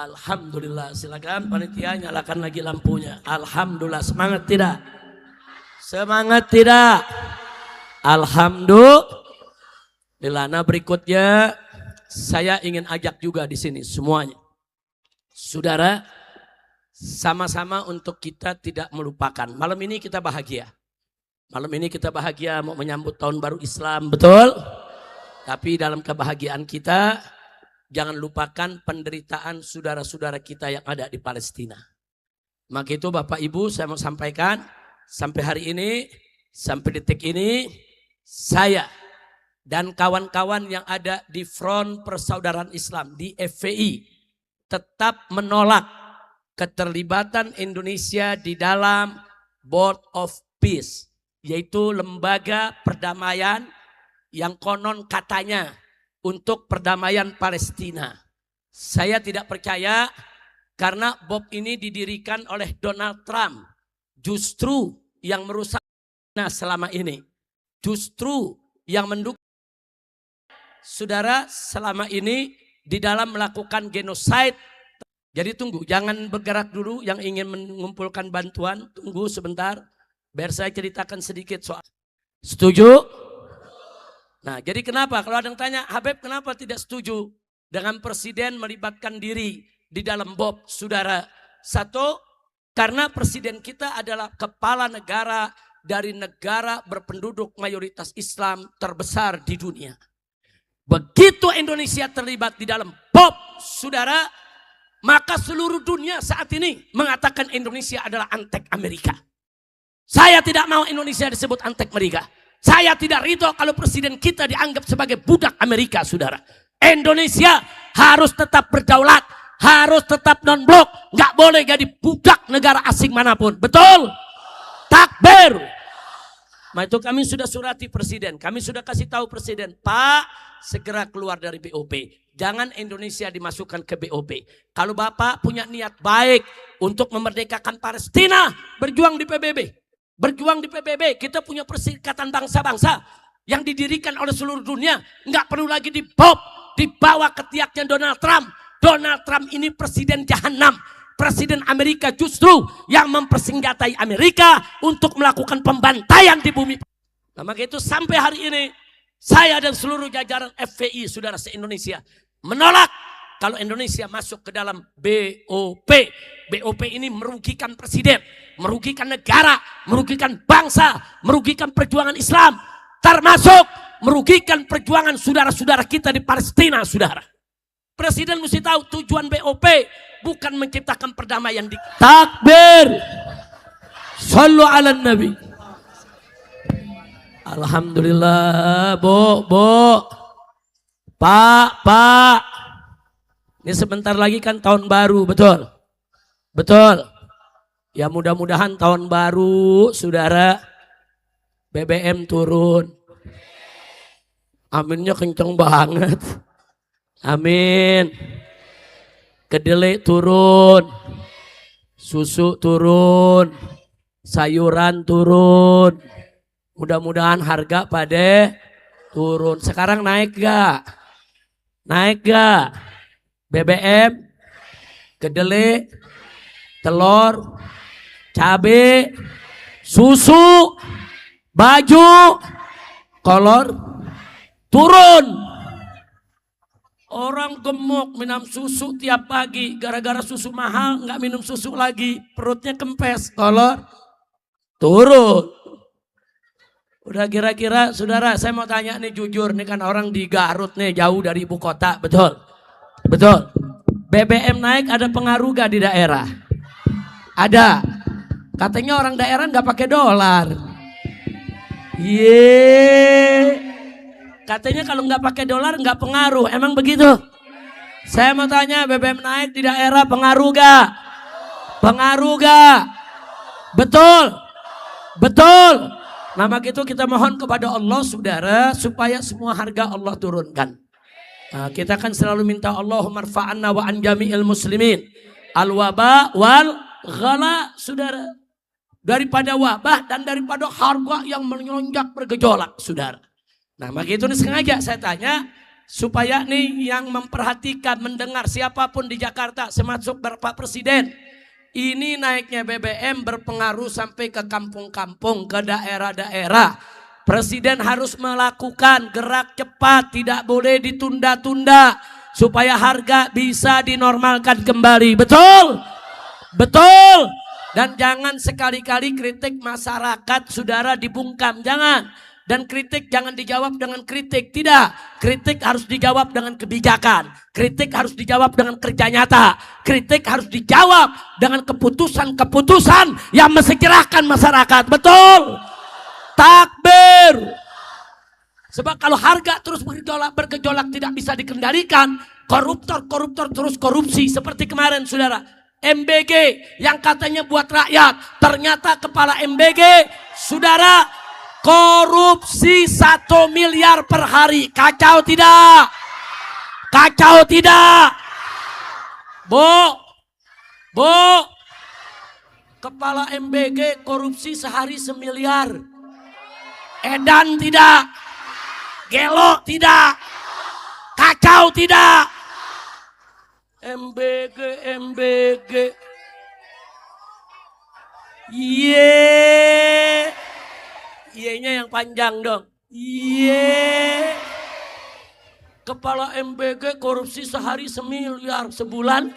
[SPEAKER 1] Alhamdulillah. Silakan panitia nyalakan lagi lampunya. Alhamdulillah. Semangat tidak? Semangat tidak? Alhamdulillah. Nah, berikutnya saya ingin ajak juga di sini semuanya. Saudara, sama-sama untuk kita tidak melupakan. Malam ini kita bahagia. Malam ini kita bahagia mau menyambut tahun baru Islam, betul? Tapi dalam kebahagiaan kita, jangan lupakan penderitaan saudara-saudara kita yang ada di Palestina. Maka itu Bapak Ibu saya mau sampaikan, sampai hari ini, sampai detik ini, saya dan kawan-kawan yang ada di Front Persaudaraan Islam, di FPI, tetap menolak keterlibatan Indonesia di dalam Board of Peace, yaitu lembaga perdamaian yang konon katanya untuk perdamaian Palestina. Saya tidak percaya karena BOP ini didirikan oleh Donald Trump. Justru yang merusak selama ini. Justru yang mendukung saudara selama ini di dalam melakukan genosida. Jadi tunggu, jangan bergerak dulu yang ingin mengumpulkan bantuan. Tunggu sebentar, biar saya ceritakan sedikit soal. Setuju? Nah, jadi kenapa? Kalau ada yang tanya, Habib kenapa tidak setuju dengan presiden melibatkan diri di dalam BOP? Saudara, satu, karena presiden kita adalah kepala negara dari negara berpenduduk mayoritas Islam terbesar di dunia. Begitu Indonesia terlibat di dalam BOP, saudara, maka seluruh dunia saat ini mengatakan Indonesia adalah antek Amerika. Saya tidak mau Indonesia disebut antek Amerika. Saya tidak ridho kalau presiden kita dianggap sebagai budak Amerika, saudara. Indonesia harus tetap berdaulat, harus tetap non-blok, nggak boleh jadi budak negara asing manapun. Betul? Takbir. Nah, itu kami sudah surati presiden, kami sudah kasih tahu presiden, Pak, segera keluar dari BOP. Jangan Indonesia dimasukkan ke BOP. Kalau Bapak punya niat baik untuk memerdekakan Palestina, berjuang di PBB. Berjuang di PBB, kita punya perserikatan bangsa-bangsa yang didirikan oleh seluruh dunia. Nggak perlu lagi di BOP, di bawah ketiaknya Donald Trump. Donald Trump ini presiden jahanam. Presiden Amerika justru yang mempersenjatai Amerika untuk melakukan pembantaian di bumi. Nah, maka itu sampai hari ini, saya dan seluruh jajaran FPI, saudara se-Indonesia, menolak kalau Indonesia masuk ke dalam BOP. BOP ini merugikan presiden, merugikan negara, merugikan bangsa, merugikan perjuangan Islam, termasuk merugikan perjuangan saudara-saudara kita di Palestina, saudara. Presiden mesti tahu tujuan BOP bukan menciptakan perdamaian di takbir. Sallu ala Nabi. Alhamdulillah, Bu. Pak. Ini sebentar lagi kan tahun baru, betul? Betul. Ya mudah-mudahan tahun baru, saudara, BBM turun. Aminnya kenceng banget. Amin. Kedelai turun. Susu turun. Sayuran turun. Mudah-mudahan harga pada turun. Sekarang naik gak? Naik gak? BBM, kedelai, telur, cabai, susu, baju, kolor, turun. Orang gemuk minum susu tiap pagi. Gara-gara susu mahal nggak minum susu lagi. Perutnya kempes, kolor, turun. Udah kira-kira saudara, saya mau tanya nih jujur. Nih kan orang di Garut nih, jauh dari ibu kota, betul? Betul. BBM naik ada pengaruh gak di daerah? Ada. Katanya orang daerah nggak pakai dolar. Katanya kalau nggak pakai dolar nggak pengaruh. Emang begitu? Saya mau tanya, BBM naik di daerah pengaruh gak? Pengaruh gak? Betul. Betul. Nah maka itu kita mohon kepada Allah saudara supaya semua harga Allah turunkan. Nah, kita kan selalu minta Allahumma rfa'anna wa an jami'il muslimin al-waba wal ghala, saudara. Daripada wabah dan daripada harga yang melonjak bergejolak, saudara. Nah maka itu sengaja saya tanya supaya nih yang memperhatikan, mendengar siapapun di Jakarta termasuk Bapak Presiden. Ini naiknya BBM berpengaruh sampai ke kampung-kampung, ke daerah-daerah. Presiden harus melakukan gerak cepat, tidak boleh ditunda-tunda supaya harga bisa dinormalkan kembali. Betul? Betul. Dan jangan sekali-kali kritik masyarakat saudara dibungkam, jangan. Dan kritik jangan dijawab dengan kritik, tidak. Kritik harus dijawab dengan kebijakan. Kritik harus dijawab dengan kerja nyata. Kritik harus dijawab dengan keputusan-keputusan yang mensegerahkan masyarakat. Betul? Takbir. Sebab kalau harga terus bergejolak tidak bisa dikendalikan, koruptor terus korupsi seperti kemarin saudara. MBG yang katanya buat rakyat, ternyata kepala MBG saudara korupsi 1 miliar per hari. Kacau tidak? Kacau tidak? Bu, kepala MBG korupsi sehari 1 miliar. Edan tidak? Gelo tidak? Kacau tidak? MBG. Ye-nya yang panjang dong. Kepala MBG korupsi sehari 1 miliar, sebulan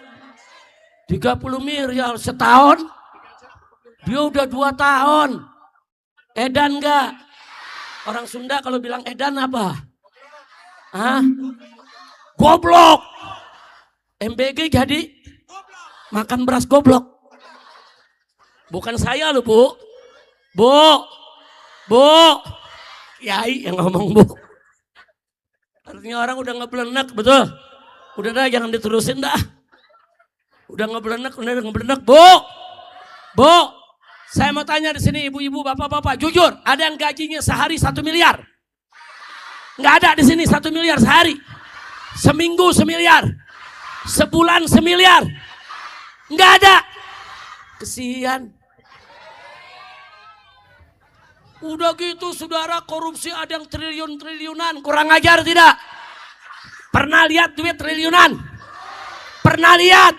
[SPEAKER 1] 30 miliar, setahun dia udah 2 tahun. Edan gak? Orang Sunda kalau bilang edan apa? Hah? Goblok. MBG jadi makan beras goblok. Bukan saya loh Bu. Kiai yang ngomong Bu. Artinya orang udah ngebelenek, betul? Udah dah jangan diterusin dah. Udah ngebelenek. Bu. Saya mau tanya di sini ibu-ibu, bapak-bapak, jujur, ada yang gajinya sehari 1 miliar? Nggak ada di sini 1 miliar sehari. Seminggu 1 miliar. Sebulan 1 miliar. Nggak ada. Kesian. Udah gitu saudara, korupsi ada yang triliunan. Kurang ajar tidak? Pernah lihat duit triliunan? Pernah lihat?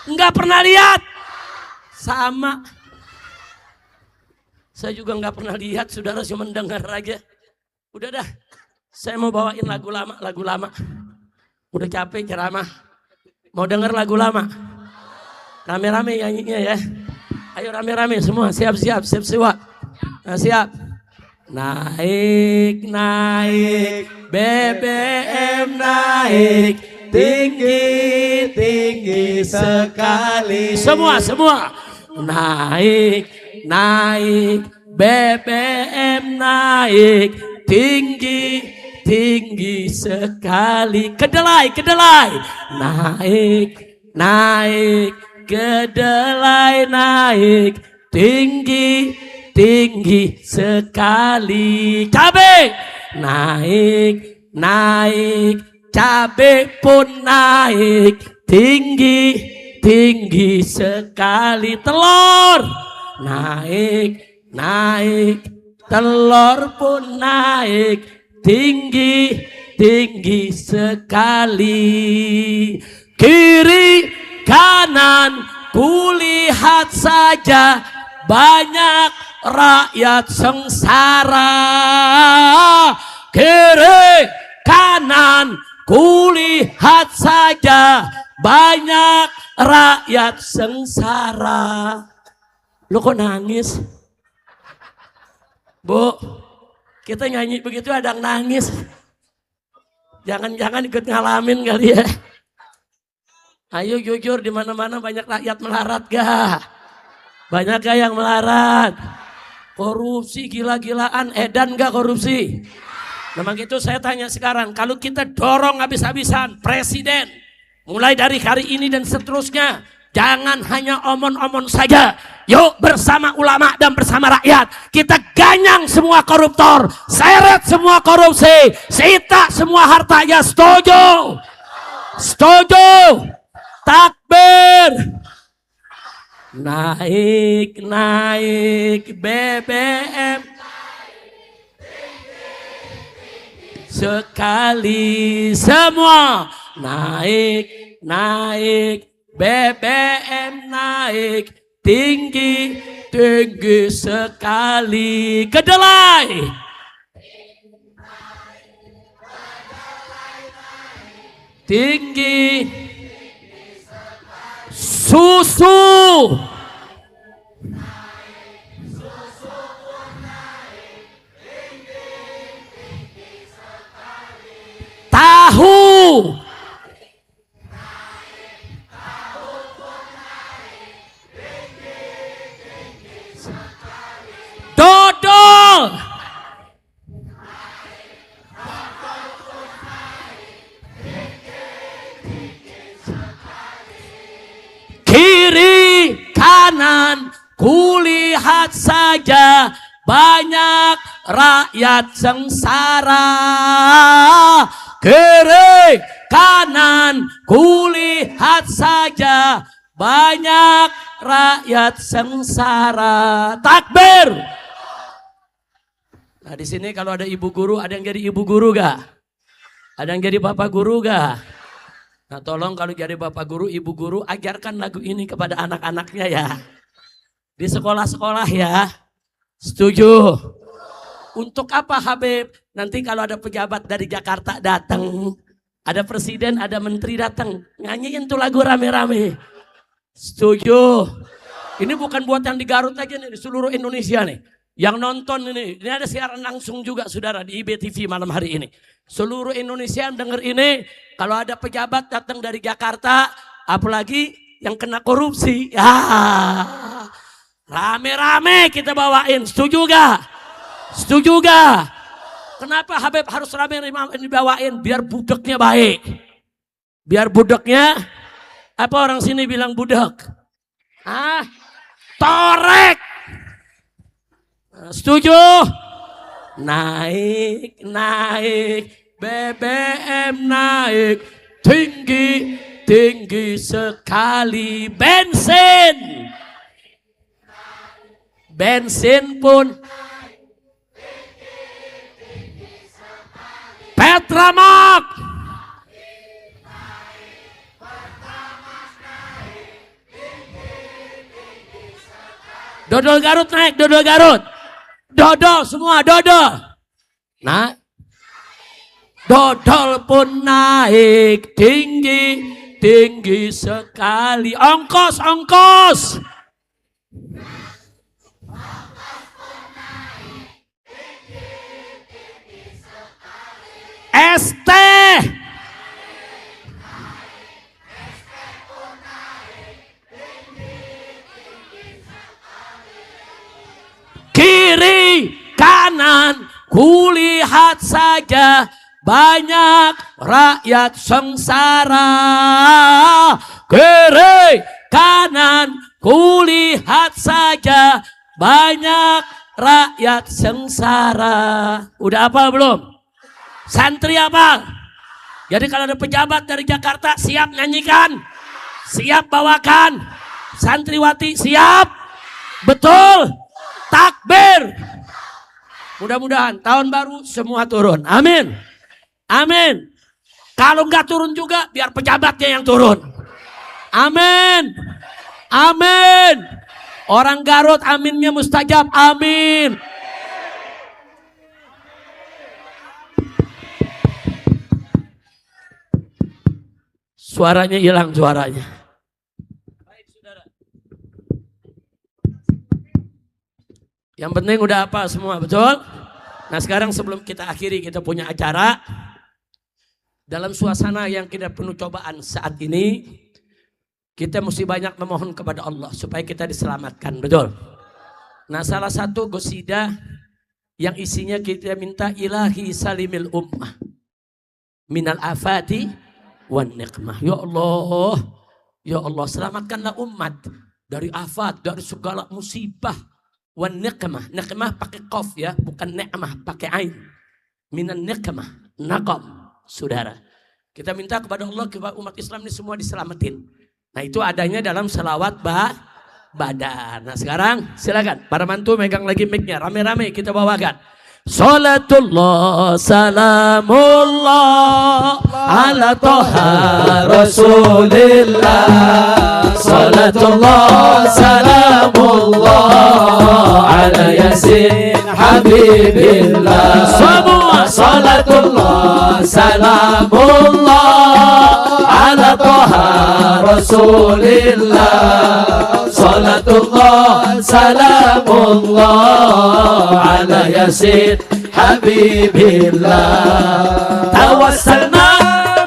[SPEAKER 1] Nggak pernah lihat? Sama. Saya juga nggak pernah lihat, saudara, cuma mendengar aja. Udah dah, saya mau bawain lagu lama. Udah capek ceramah. Mau denger lagu lama? Rame-rame nyanyinya ya. Ayo rame-rame semua, siap. Nah, siap. Naik, BBM naik, tinggi sekali. Semua. Naik, BBM naik tinggi, tinggi sekali. Kedelai, kedelai naik, naik, kedelai naik tinggi, tinggi sekali. Cabai naik, naik, cabai pun naik tinggi, tinggi sekali. Telur naik, naik, telur pun naik tinggi, tinggi sekali. Kiri kanan kulihat saja banyak rakyat sengsara. Kiri kanan kulihat saja banyak rakyat sengsara. Lu kok nangis? Bu, kita nyanyi begitu ada yang nangis. Jangan-jangan ikut ngalamin kali ya. Ayo jujur, di mana-mana banyak rakyat melarat gak? Banyak gak yang melarat? Korupsi gila-gilaan, edan gak korupsi? Memang itu saya tanya sekarang, kalau kita dorong habis-habisan presiden, mulai dari hari ini dan seterusnya, jangan hanya omon-omon saja. Yuk bersama ulama dan bersama rakyat, kita ganyang semua koruptor, seret semua korupsi, sita semua hartanya. Setuju? Setuju? Takbir. Naik, naik BBM sekali semua. Naik, naik BBM naik tinggi, tinggi sekali. Kedelai tinggi. Susu tahu dodol kiri kanan kulihat saja banyak rakyat sengsara. Kiri kanan kulihat saja banyak rakyat sengsara. Takbir. Nah di sini kalau ada ibu guru, ada yang jadi ibu guru gak? Ada yang jadi bapak guru gak? Nah tolong kalau jadi bapak guru, ibu guru, ajarkan lagu ini kepada anak-anaknya ya. Di sekolah-sekolah ya. Setuju? Untuk apa Habib? Nanti kalau ada pejabat dari Jakarta datang, ada presiden, ada menteri datang, nyanyiin tuh lagu rame-rame. Setuju? Ini bukan buat yang di Garut aja nih, di seluruh Indonesia nih. Yang nonton ini ada siaran langsung juga saudara di IBTV malam hari ini. Seluruh Indonesia yang denger ini, kalau ada pejabat datang dari Jakarta, apalagi yang kena korupsi, ya rame-rame kita bawain. Setuju gak? Setuju gak? Kenapa Habib harus rame dibawain? Biar budeknya baik. Biar budeknya, apa orang sini bilang budek? Torek. Setuju? Naik, naik, BBM naik, tinggi, tinggi sekali. Bensin. Bensin pun. Petramak. Dodol Garut naik, dodol Garut. Dodol semua, dodol. Nah, dodol pun naik tinggi, tinggi sekali. Ongkos, ongkos. ST. Kiri kiri, kanan, kulihat saja banyak rakyat sengsara. Kiri, kanan, kulihat saja banyak rakyat sengsara. Udah hafal belum? Santri hafal? Jadi kalau ada pejabat dari Jakarta siap nyanyikan, siap bawakan. Santriwati siap? Betul? Takbir. Mudah-mudahan tahun baru semua turun. Amin. Amin. Kalau nggak turun juga biar pejabatnya yang turun. Amin. Amin. Orang Garut aminnya mustajab. Amin. Suaranya hilang suaranya. Baik, saudara. Yang penting udah apa semua, betul? Nah sekarang sebelum kita akhiri kita punya acara. Dalam suasana yang kita penuh cobaan saat ini, kita mesti banyak memohon kepada Allah supaya kita diselamatkan, betul? Nah salah satu qasidah yang isinya kita minta ilahi salimil ummah minal afati wan niqmah. Ya Allah selamatkanlah umat dari afat, dari segala musibah. Wan niqmah, niqmah pakai qaf ya, bukan ni'mah pakai ain. Minan niqmah, naqam. Saudara, kita minta kepada Allah kepada umat Islam ini semua diselamatin. Nah itu adanya dalam salawat badar. Nah sekarang silakan para mantu megang lagi mic-nya, rame-rame kita bawakan. Salatullah salamullah ala toha rasulillah. Salatullah salamullah ala yasin habibillah. Semua salatullah salamullah ala toha rasulillah. Salatullah salamullah ala yasin habibillah. Tawassalna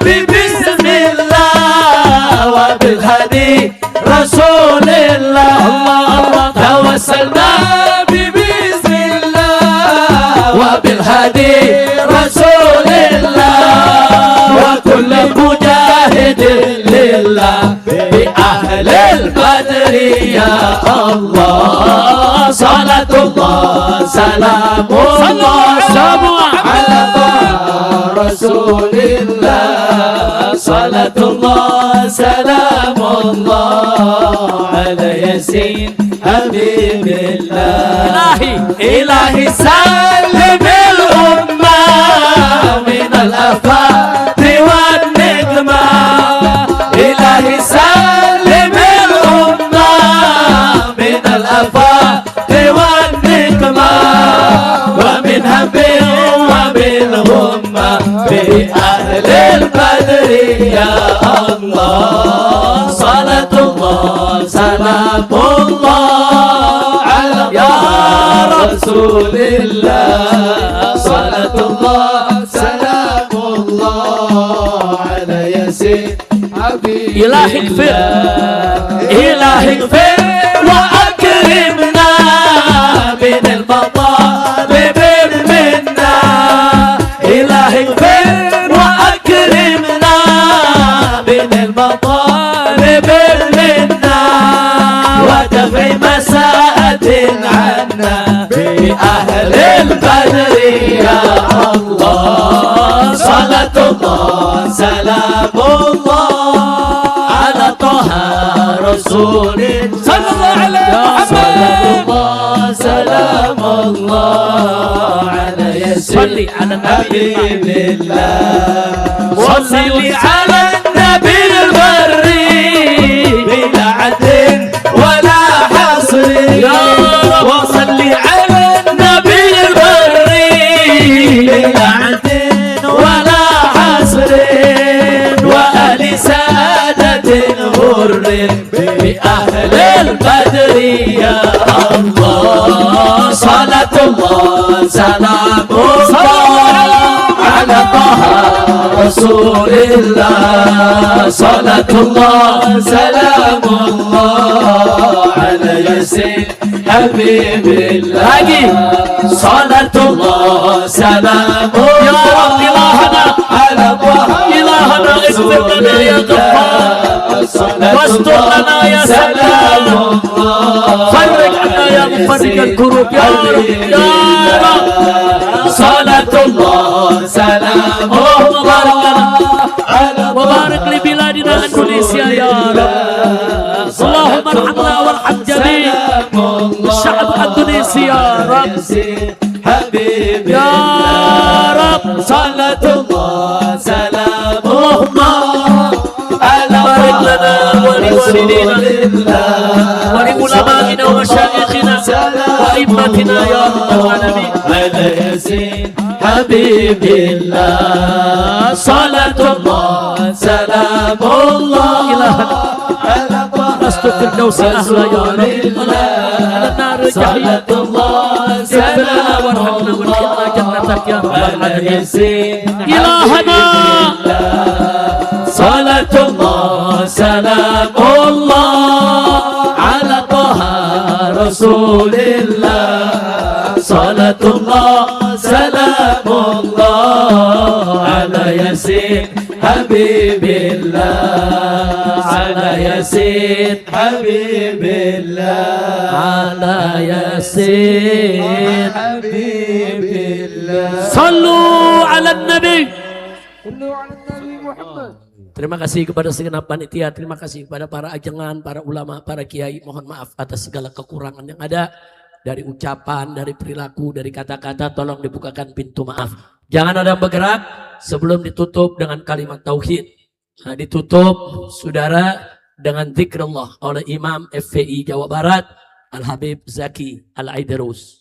[SPEAKER 1] bismillah wa bil hadi rasulillah. Tawassalna bismillah wa bil hadi rasulillah. Wa kullu mujahidin lillah bi ahlil badri ya Allah. Salatullah salamullah ala rasulillah. Salatullah salamullah ala yasin habibillah. Ilahi salimil ummah minal afati wan niqmah. Ilahi salimil ummah minal afati wan niqmah. Wa min hammin wa min humma bi ahlil badri ya Allah. Salatullah salamullah ala ya rasulillah. Salatullah salamullah ala yasin habibillah. Ilahi gfir, ilahi gfir wa akrimna min al-matalib minna. Ilahi gfir wa akrimna min al-matalib minna. Wa daf'i masa'atin anna bi ahlil badri ya Allah. Salatullah salamullah ala toha rasulillah. Sallallahu alaihi Muhammad. Salamullah ala yasin. Salli ala nabiillah. Salli ala nabiil barri bila adin wala hasri. Wa salli ala nabiil barri bila adin wala hasri. Wa ali sadatin hurrin bi ahlil badri ya Allah. Salatullah salamullah ala taha rasulillah. Salatullah salamullah ala yasin
[SPEAKER 2] Habibillah.
[SPEAKER 1] Lagi.
[SPEAKER 2] Salatullah salamullah
[SPEAKER 1] Ya Rabb ilahana
[SPEAKER 2] ala Taha
[SPEAKER 1] ilahana ighfir lana ya Ghaffar wastur lana ya Salam farrij anna ya mufarrij al-kurub ya Rabb ya Rabb.
[SPEAKER 2] Salatullah salamullah
[SPEAKER 1] Allahumma barik lana
[SPEAKER 2] ala
[SPEAKER 1] wa barik li biladina Indonesia ya Rabb. Allahumma arhamna warham jami' sya'ab Indonesia ya Rabb.
[SPEAKER 2] Habibi
[SPEAKER 1] Ya Rabb.
[SPEAKER 2] Salatullah salamullah
[SPEAKER 1] Allahumma
[SPEAKER 2] ala
[SPEAKER 1] barik lana wa li walidina
[SPEAKER 2] Rasulillah
[SPEAKER 1] wa li ulama'ina wa masyayikhina wa immatina ya rabbal alamin.
[SPEAKER 2] ala Yasin Habibillah Salatullah salamullah ala
[SPEAKER 1] Astu firdausi ahla ya Rabb. Ala nar jahim.
[SPEAKER 2] Salatullah
[SPEAKER 1] اغفر لنا وارحمنا وادخلنا جنتك يا رب
[SPEAKER 2] ala
[SPEAKER 1] العالمين.
[SPEAKER 2] Yasin
[SPEAKER 1] إلهنا
[SPEAKER 2] Salatullah salamullah ala Taha Rasulillah Salatullah salamullah ala Yasin Habibillah ala Yasin Habibillah
[SPEAKER 1] على ياسين
[SPEAKER 2] Habibillah
[SPEAKER 1] صلوا على النبي. Terima kasih kepada segenap panitia, terima kasih kepada para ajengan, para ulama, para kiai. Mohon maaf atas segala kekurangan yang ada dari ucapan, dari perilaku, dari kata-kata. Tolong dibukakan pintu maaf. Jangan ada yang bergerak sebelum ditutup dengan kalimat tauhid. Nah, ditutup saudara dengan zikrullah oleh Imam FPI Jawa Barat Al-Habib Zaki Al-Aidarus.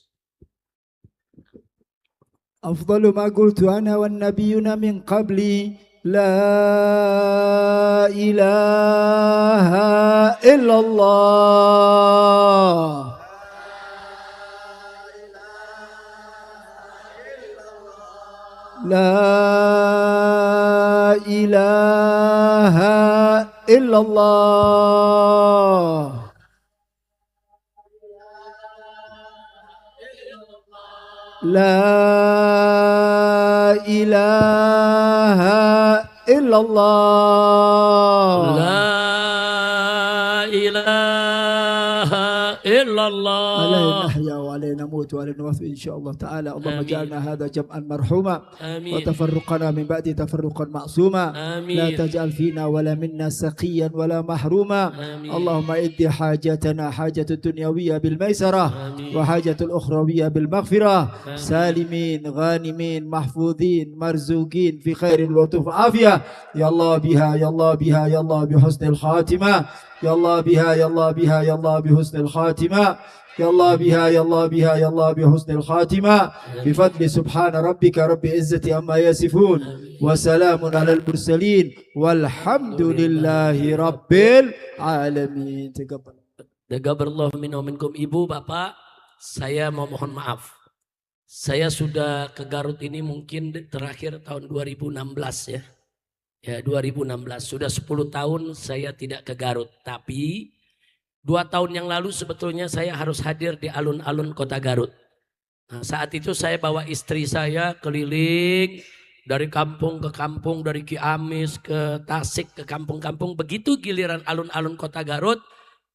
[SPEAKER 3] أفضل ما قلت أنا والنبيون من قبلي لا إله إلا الله لا إله إلا الله لا إله إلا الله
[SPEAKER 1] لا إله إلا الله.
[SPEAKER 3] علينا نحيا وعلينا نموت وعلينا نوفي إن شاء الله تعالى. اللهم
[SPEAKER 1] آمين.
[SPEAKER 3] اجعلنا هذا جمعا مرحوما
[SPEAKER 1] آمين.
[SPEAKER 3] وتفرقنا من بعد تفرقا معصوما.
[SPEAKER 1] آمين.
[SPEAKER 3] لا تجعل فينا ولا منا سقيا ولا محروما.
[SPEAKER 1] آمين.
[SPEAKER 3] اللهم ادي حاجتنا حاجة الدنيوية بالميسرة
[SPEAKER 1] آمين.
[SPEAKER 3] وحاجة الأخروية بالمغفرة.
[SPEAKER 1] آمين.
[SPEAKER 3] سالمين غانمين محفوظين مرزوقين في خير اللطف عافية. يا الله بها يا الله بها يا الله بحسن الخاتمة. يا الله بها يا الله بها يا الله بحسن الخاتمة. يا الله بها يا الله بها يا الله بحسن الخاتمة. بفضل سبحان ربك رب العزة عما يصفون وسلام على المرسلين والحمد لله رب العالمين. تقبل.
[SPEAKER 1] Taqabbalallahu minna wa minkum. Ibu, Bapak, saya mau mohon maaf. Saya sudah ke Garut ini mungkin terakhir tahun 2016 ya. Ya 2016. Sudah 10 tahun saya tidak ke Garut. Tapi 2 tahun yang lalu sebetulnya saya harus hadir di alun-alun kota Garut. Nah, saat itu saya bawa istri saya keliling dari kampung ke kampung, dari Ciamis ke Tasik ke kampung-kampung. Begitu giliran alun-alun kota Garut,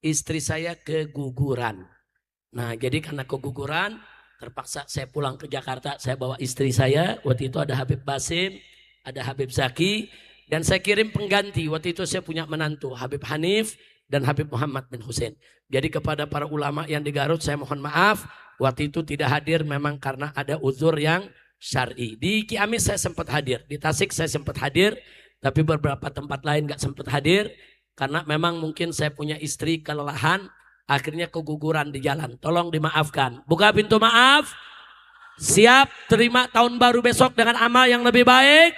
[SPEAKER 1] istri saya keguguran. Nah, jadi karena keguguran, terpaksa saya pulang ke Jakarta. Saya bawa istri saya. Waktu itu ada Habib Basim, ada Habib Zaki, dan saya kirim pengganti. Waktu itu saya punya menantu Habib Hanif dan Habib Muhammad bin Hussein. Jadi kepada para ulama yang di Garut, saya mohon maaf. Waktu itu tidak hadir memang karena ada uzur yang syar'i. Di Ciamis saya sempat hadir, di Tasik saya sempat hadir, tapi beberapa tempat lain gak sempat hadir. Karena memang mungkin saya punya istri kelelahan, akhirnya keguguran di jalan. Tolong dimaafkan. Buka pintu maaf. Siap terima tahun baru besok dengan amal yang lebih baik.